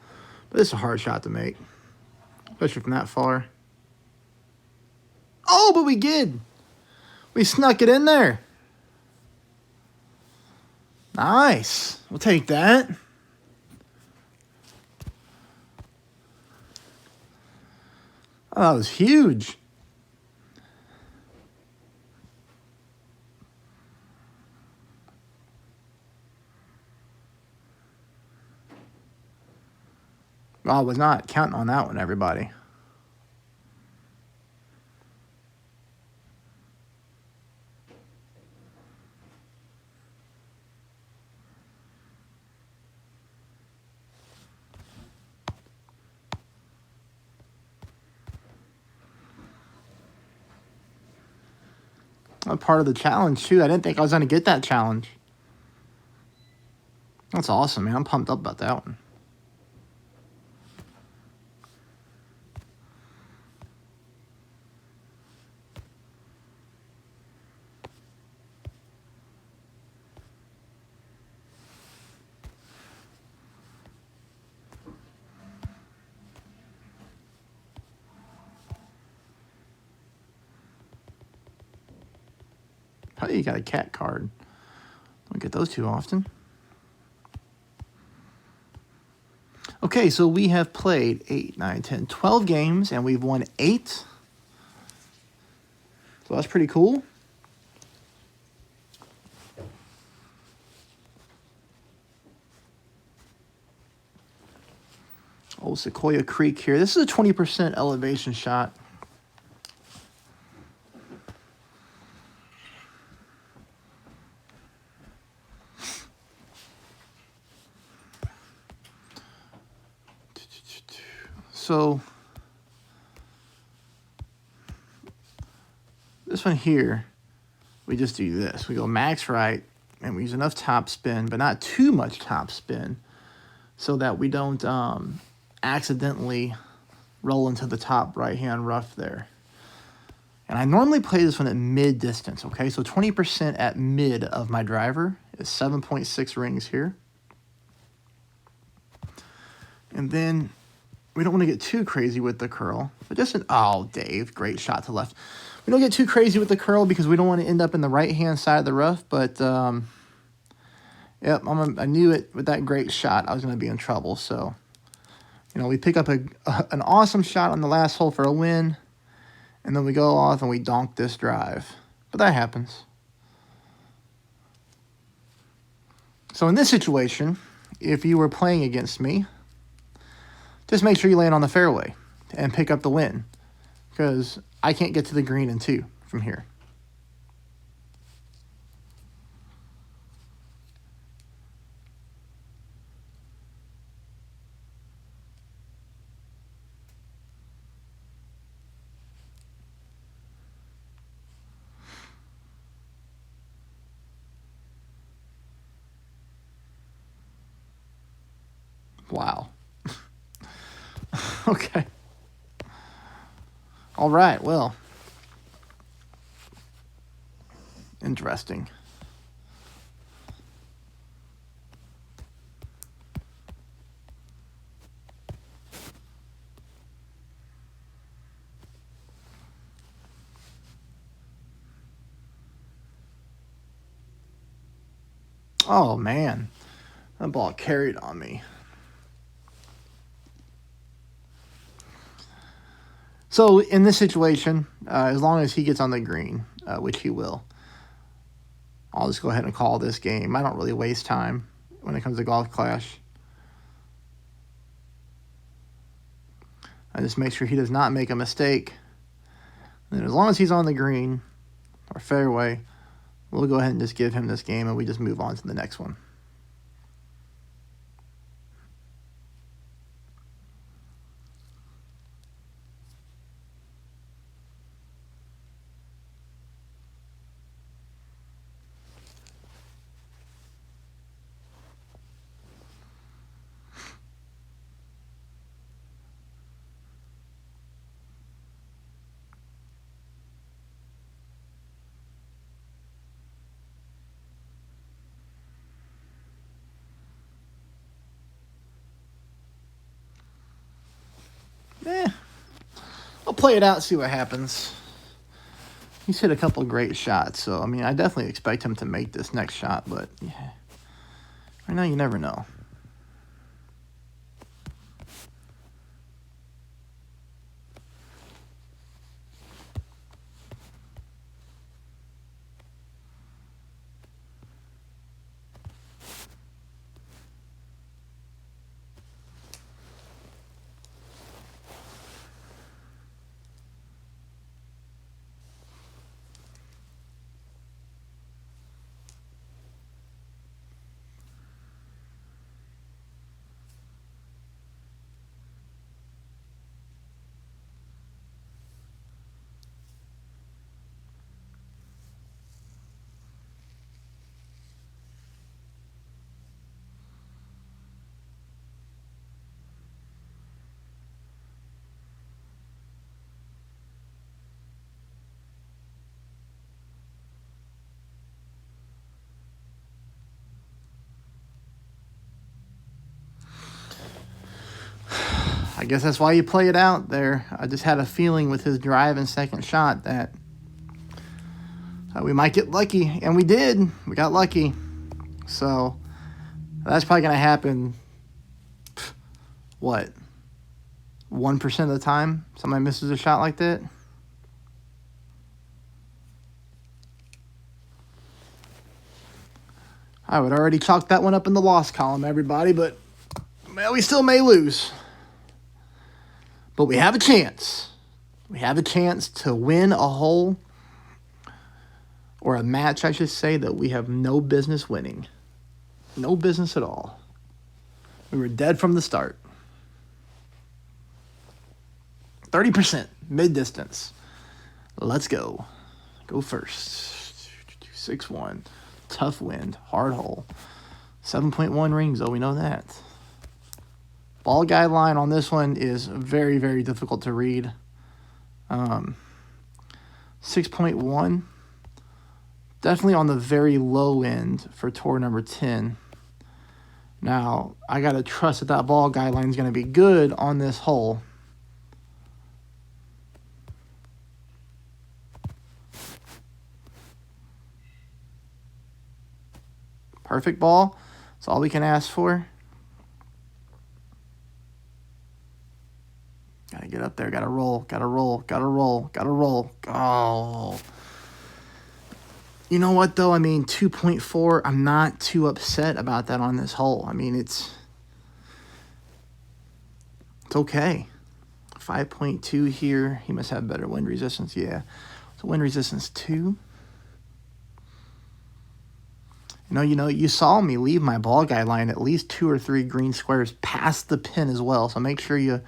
but it's a hard shot to make, especially from that far. Oh, but we did. We snuck it in there. Nice. We'll take that. Oh, that was huge. Well, I was not counting on that one, everybody. A part of the challenge, too. I didn't think I was going to get that challenge. That's awesome, man. I'm pumped up about that one. Oh, you got a cat card. Don't get those too often. Okay, so we have played 8, 9, 10, 12 games, and we've won 8. So that's pretty cool. Old Sequoia Creek here. This is a 20% elevation shot. So this one here, we just do this. We go max right, and we use enough top spin, but not too much top spin, so that we don't accidentally roll into the top right-hand rough there. And I normally play this one at mid-distance, okay? So 20% at mid of my driver is 7.6 rings here. And then we don't want to get too crazy with the curl, but just oh, Dave, great shot to left. We don't get too crazy with the curl because we don't want to end up in the right-hand side of the rough, but yep, I knew it with that great shot. I was going to be in trouble, so, you know, we pick up an awesome shot on the last hole for a win, and then we go off and we donk this drive. But that happens. So in this situation, if you were playing against me, just make sure you land on the fairway and pick up the win, because I can't get to the green in 2 from here. Wow. Okay. All right, well. Interesting. Oh, man. That ball carried on me. So in this situation, as long as he gets on the green, which he will, I'll just go ahead and call this game. I don't really waste time when it comes to Golf Clash. I just make sure he does not make a mistake. And as long as he's on the green or fairway, we'll go ahead and just give him this game and we just move on to the next one. I'll play it out, see what happens. He's hit a couple great shots, so, I mean, I definitely expect him to make this next shot, but yeah. Right now, you never know. I guess that's why you play it out there. I just had a feeling with his drive and second shot that we might get lucky, and we did. We got lucky. So that's probably going to happen, what, 1% of the time somebody misses a shot like that? I would already chalk that one up in the loss column, everybody, but well, we still may lose. But we have a chance. We have a chance to win a hole, or a match, I should say, that we have no business winning. No business at all. We were dead from the start. 30%, mid-distance. Let's go. Go first. 6-1. Tough wind. Hard hole. 7.1 rings, though. We know that. Ball guideline on this one is very, very difficult to read. 6.1. Definitely on the very low end for tour number 10. Now, I got to trust that that ball guideline is going to be good on this hole. Perfect ball. That's all we can ask for. Gotta get up there. Gotta roll. Gotta roll. Gotta roll. Gotta roll. Oh. You know what, though? I mean, 2.4, I'm not too upset about that on this hole. I mean, it's okay. 5.2 here. He must have better wind resistance. Yeah. So wind resistance 2. You saw me leave my ball guideline at least 2 or 3 green squares past the pin as well. So make sure you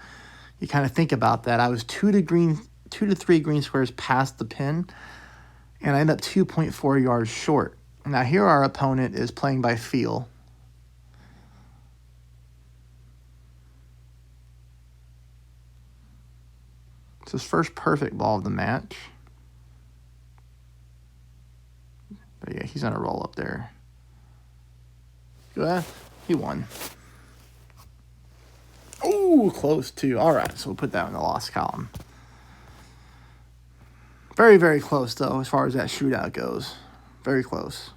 kind of think about that. I was 2 to 3 green squares past the pin, and I ended up 2.4 yards short. Now here our opponent is playing by feel. It's his first perfect ball of the match. But yeah, he's going to roll up there. Good. He won. Oh, close too. All right, so we'll put that in the loss column. Very, very close, though, as far as that shootout goes. Very close.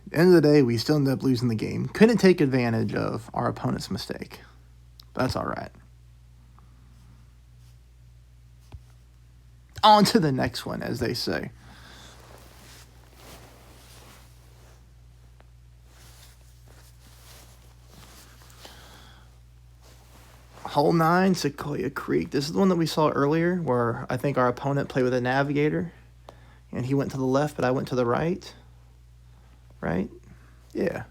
At the end of the day, we still ended up losing the game. Couldn't take advantage of our opponent's mistake. But that's all right. On to the next one, as they say. Hole 9, Sequoia Creek. This is the one that we saw earlier, where I think our opponent played with a navigator, and he went to the left, but I went to the right. Right? Yeah,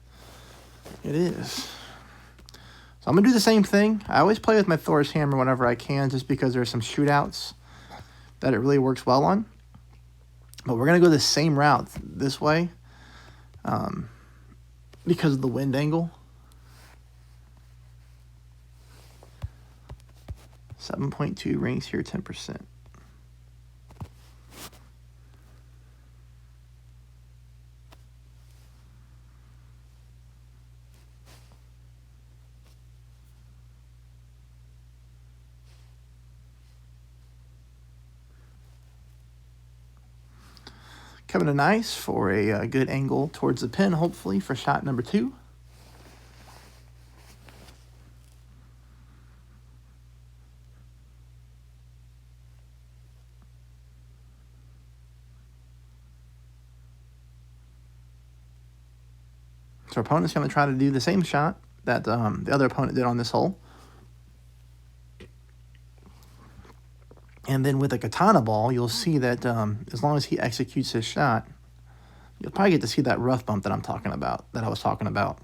it is. So I'm going to do the same thing. I always play with my Thor's hammer whenever I can, just because there's some shootouts that it really works well on. But we're going to go the same route this way because of the wind angle. 7.2 rings here, 10%. Coming in nice for a good angle towards the pin, hopefully, for shot number 2. So our opponent's going to try to do the same shot that the other opponent did on this hole. And then with a katana ball, you'll see that as long as he executes his shot, you'll probably get to see that rough bump that I'm talking about, that I was talking about.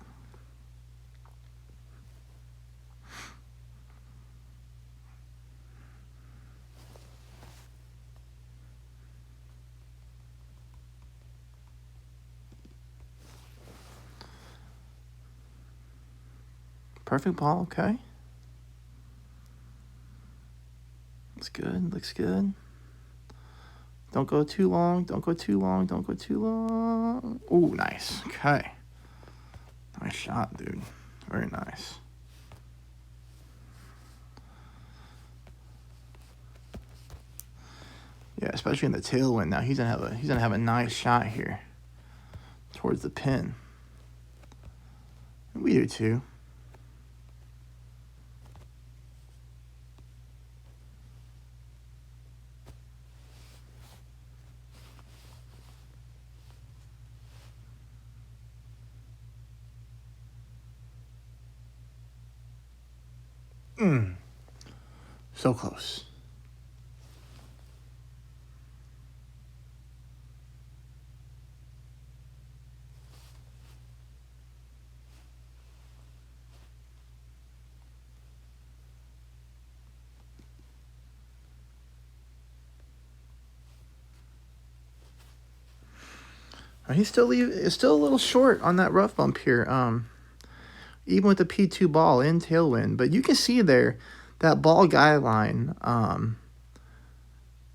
Perfect ball, okay. Looks good, looks good. Don't go too long, don't go too long, don't go too long. Ooh, nice, okay. Nice shot, dude. Very nice. Yeah, especially in the tailwind now. He's gonna have a nice shot here towards the pin. We do too. So close. He's still a little short on that rough bump here. Even with the P2 ball in tailwind, but you can see there that ball guideline.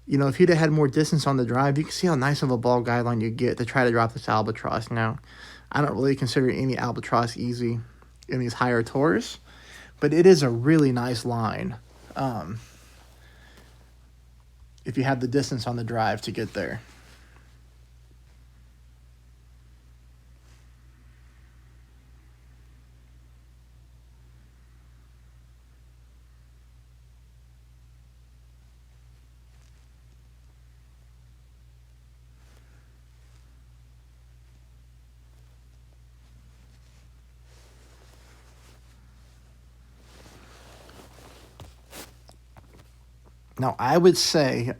You know, if he'd have had more distance on the drive, you can see how nice of a ball guideline you get to try to drop this albatross. Now, I don't really consider any albatross easy in these higher tours, but it is a really nice line. If you have the distance on the drive to get there. Now, I would say,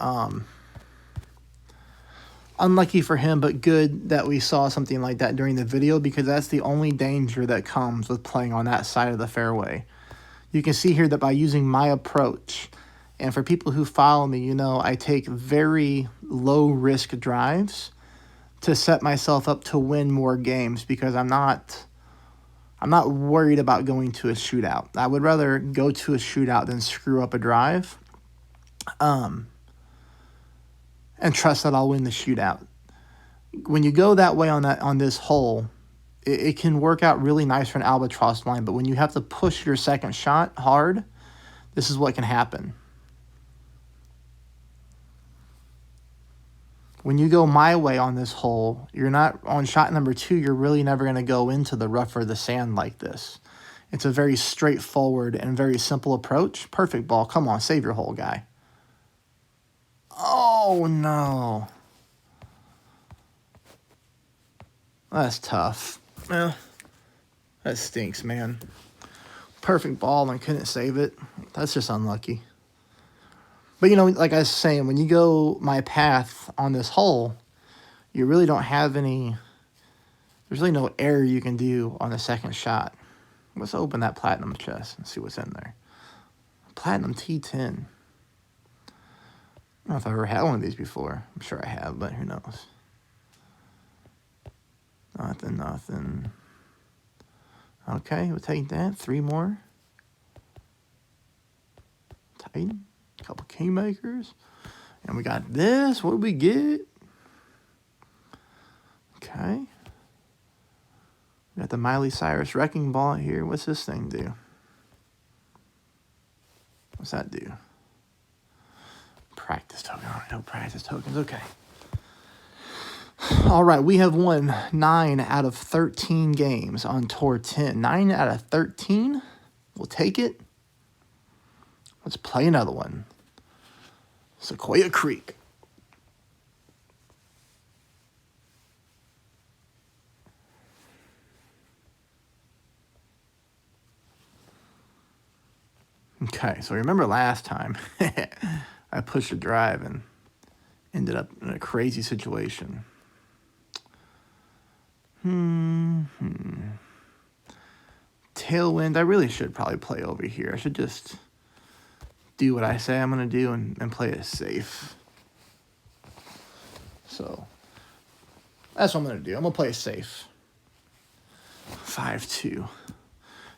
unlucky for him, but good that we saw something like that during the video, because that's the only danger that comes with playing on that side of the fairway. You can see here that by using my approach, and for people who follow me, you know, I take very low-risk drives to set myself up to win more games, because I'm not worried about going to a shootout. I would rather go to a shootout than screw up a drive. And trust that I'll win the shootout. When you go that way on this hole, it can work out really nice for an albatross line, but when you have to push your second shot hard, this is what can happen. When you go my way on this hole, you're not on shot number 2, you're really never going to go into the rough or the sand like this. It's a very straightforward and very simple approach. Perfect ball. Come on, save your hole, guy. Oh, no. That's tough. Well, that stinks, man. Perfect ball and couldn't save it. That's just unlucky. But, you know, like I was saying, when you go my path on this hole, you really don't have any... There's really no error you can do on the second shot. Let's open that platinum chest and see what's in there. Platinum T10. I don't know if I've ever had one of these before. I'm sure I have, but who knows. Nothing. Okay, we'll take that. 3 more. Titan. A couple kingmakers. And we got this. What did we get? Okay. We got the Miley Cyrus Wrecking Ball here. What's this thing do? What's that do? Practice token. All right, no practice tokens. Okay. All right, we have won 9 out of 13 games on Tour 10. 9 out of 13? We'll take it. Let's play another one. Sequoia Creek. Okay, so remember last time I pushed a drive and ended up in a crazy situation. Tailwind, I really should probably play over here. I should just do what I say I'm going to do and play it safe. So that's what I'm going to do. I'm going to play it safe. 5-2.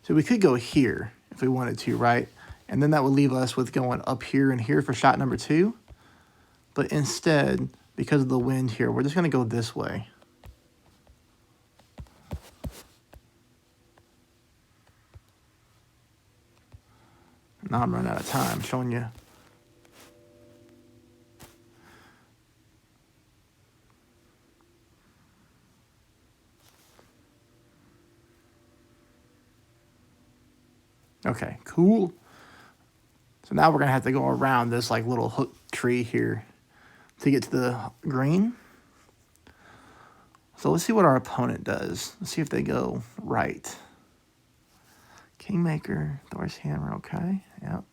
So we could go here if we wanted to, right? And then that would leave us with going up here and here for shot number 2. But instead, because of the wind here, we're just going to go this way. Now I'm running out of time showing you. Okay, cool. So now we're going to have to go around this like little hook tree here to get to the green. So let's see what our opponent does. Let's see if they go right. Kingmaker, Thor's Hammer, okay. Yep.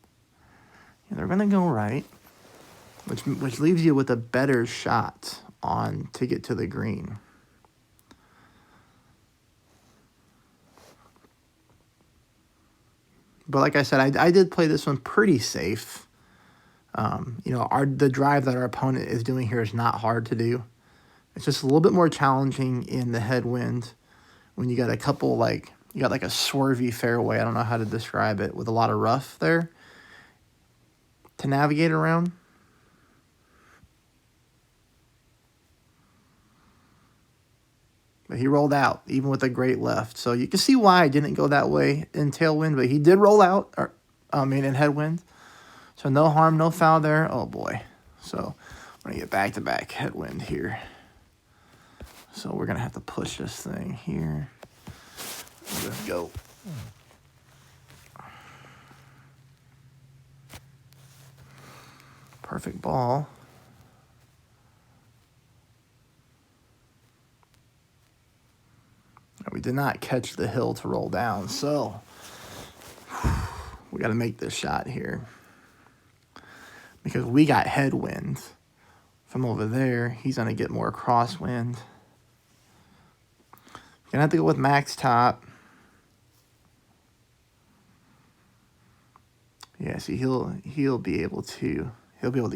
Yeah, they're going to go right, which leaves you with a better shot on to get to the green. But like I said, I did play this one pretty safe. You know, the drive that our opponent is doing here is not hard to do. It's just a little bit more challenging in the headwind when you got a couple, like, you got like a swervy fairway. I don't know how to describe it, with a lot of rough there to navigate around. But he rolled out, even with a great left. So you can see why I didn't go that way in tailwind, but he did roll out, in headwind. So no harm, no foul there. Oh, boy. So I'm going to get back-to-back headwind here. So we're going to have to push this thing here. Let's go. Perfect ball. We did not catch the hill to roll down, so we got to make this shot here. Because we got headwind from over there. He's going to get more crosswind. Going to have to go with max top. Yeah, see, he'll be able to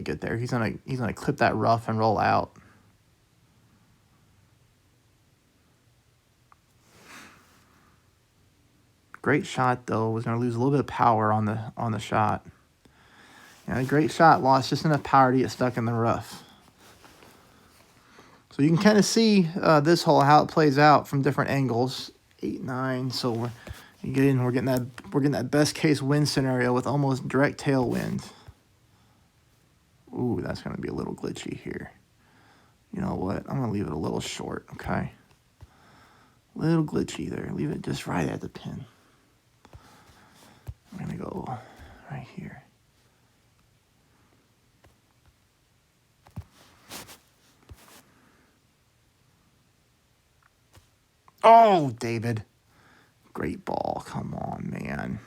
get there. He's gonna clip that rough and roll out. Great shot though. Was gonna lose a little bit of power on the shot. Yeah, a great shot, lost just enough power to get stuck in the rough. So you can kind of see this hole, how it plays out from different angles. 8, 9. So we're getting that best case wind scenario with almost direct tailwind. Ooh, that's gonna be a little glitchy here. You know what? I'm gonna leave it a little short. Okay. Little glitchy there. Leave it just right at the pin. I'm gonna go right here. Oh, David. Great ball. Come on, man.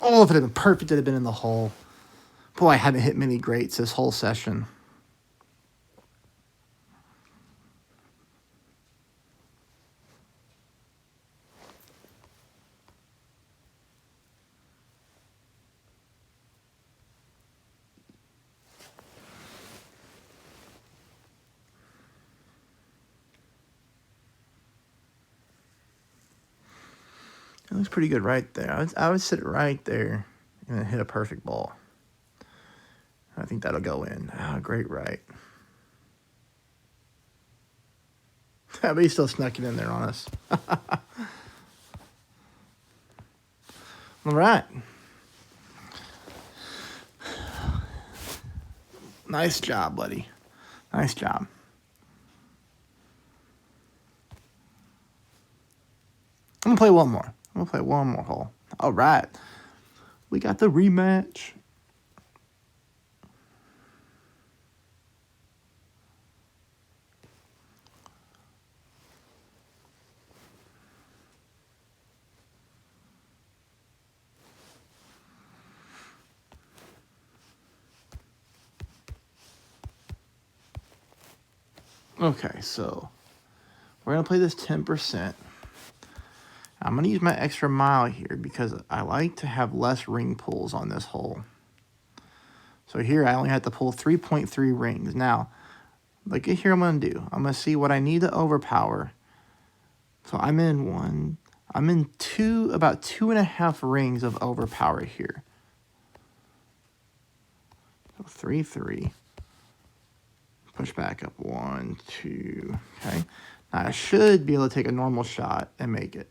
Oh, if it had been perfect, it'd have been in the hole. Boy, I haven't hit many greats this whole session. It looks pretty good right there. I would sit it right there and then hit a perfect ball. I think that'll go in. Ah, great right. But he still snuck it in there on us. All right. Nice job, buddy. Nice job. I'm going to play one more. I'm going to play one more hole. All right. We got the rematch. Okay, so we're going to play this 10%. I'm going to use my extra mile here because I like to have less ring pulls on this hole. So here I only have to pull 3.3 rings. Now, look at here what I'm going to do. I'm going to see what I need to overpower. So I'm in about 2.5 rings of overpower here. So 3, 3. Push back up 1, 2. Okay. Now I should be able to take a normal shot and make it.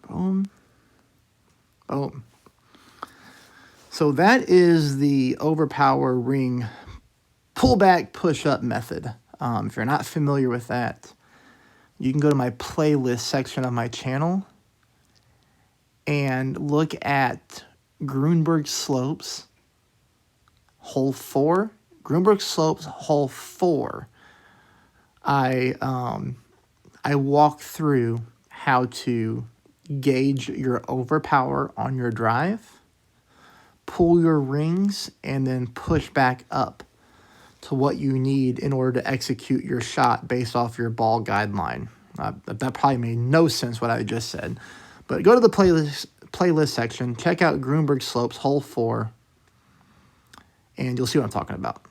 Boom. Boom. So that is the overpower ring pullback push-up method. If you're not familiar with that, you can go to my playlist section of my channel and look at Grunberg Slopes, hole 4. Grunberg Slopes, hole 4. I walk through how to gauge your overpower on your drive, pull your rings, and then push back up to what you need in order to execute your shot based off your ball guideline. That probably made no sense what I just said. But go to the playlist section, check out Grunberg Slopes, hole 4, and you'll see what I'm talking about.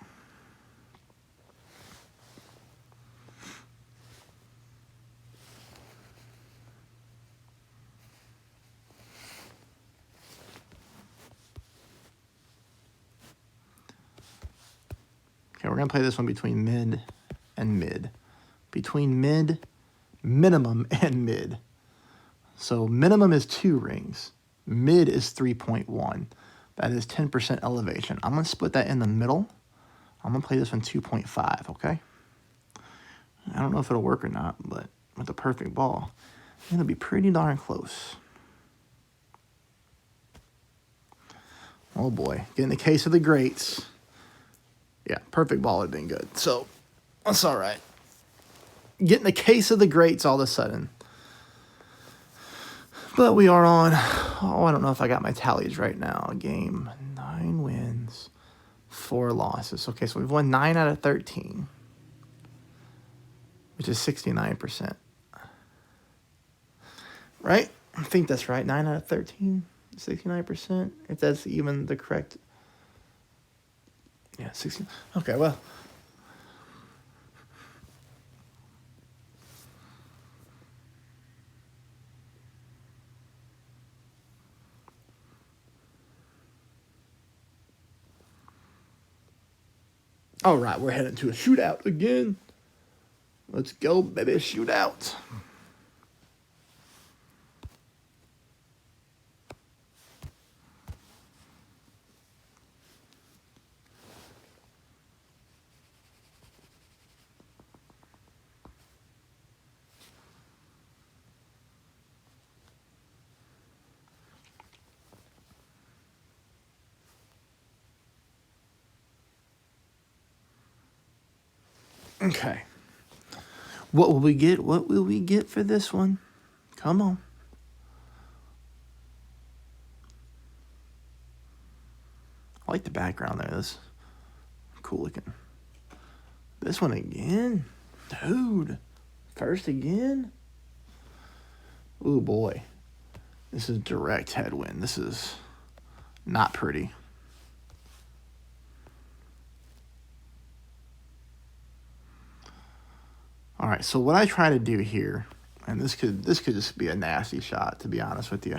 Okay, we're going to play this one between mid and mid. Between mid, minimum, and mid. So minimum is 2 rings. Mid is 3.1. That is 10% elevation. I'm going to split that in the middle. I'm going to play this one 2.5, okay? I don't know if it'll work or not, but with the perfect ball, it'll be pretty darn close. Oh boy, getting the case of the greats. Yeah, perfect ball would have been good. So, that's all right. Getting the case of the greats all of a sudden. But we are on, I don't know if I got my tallies right now. Game 9 wins, 4 losses. Okay, so we've won 9 out of 13, which is 69%. Right? I think that's right. 9 out of 13, 69%. If that's even the correct. Yeah, 16. Okay, well. All right, we're heading to a shootout again. Let's go, baby, shootout. Okay. What will we get? What will we get for this one? Come on. I like the background there. This cool looking. This one again? Dude. First again? Ooh, boy. This is direct headwind. This is not pretty. All right, so what I try to do here, and this could just be a nasty shot, to be honest with you,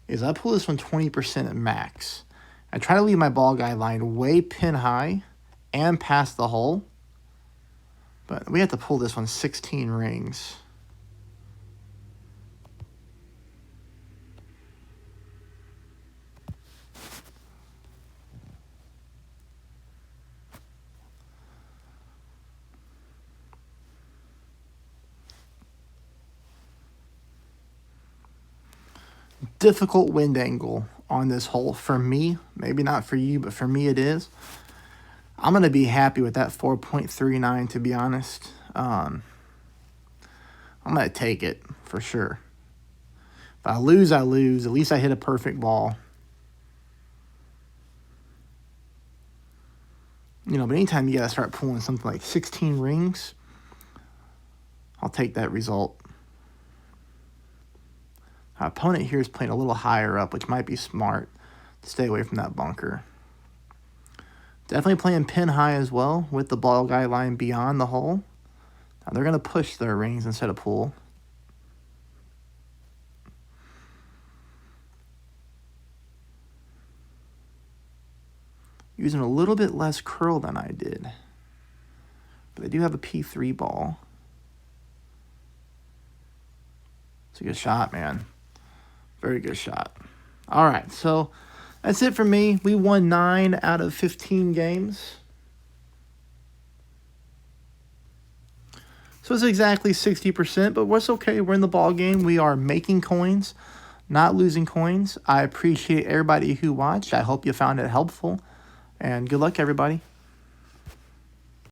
is I pull this one 20% at max. I try to leave my ball guideline way pin high and past the hole, but we have to pull this one 16 rings. difficult wind angle on this hole for me. Maybe not for you, but for me it is. I'm going to be happy with that 4.39, to be honest. I'm going to take it for sure. If I lose, I lose. At least I hit a perfect ball. You know, but anytime you got to start pulling something like 16 rings, I'll take that result. Our opponent here is playing a little higher up, which might be smart to stay away from that bunker. Definitely playing pin high as well with the ball guy lying beyond the hole. Now they're going to push their rings instead of pull. Using a little bit less curl than I did. But they do have a P3 ball. It's a good shot, man. Very good shot. All right, so that's it for me. We won 9 out of 15 games. So it's exactly 60%, but what's okay. We're in the ball game. We are making coins, not losing coins. I appreciate everybody who watched. I hope you found it helpful. And good luck, everybody.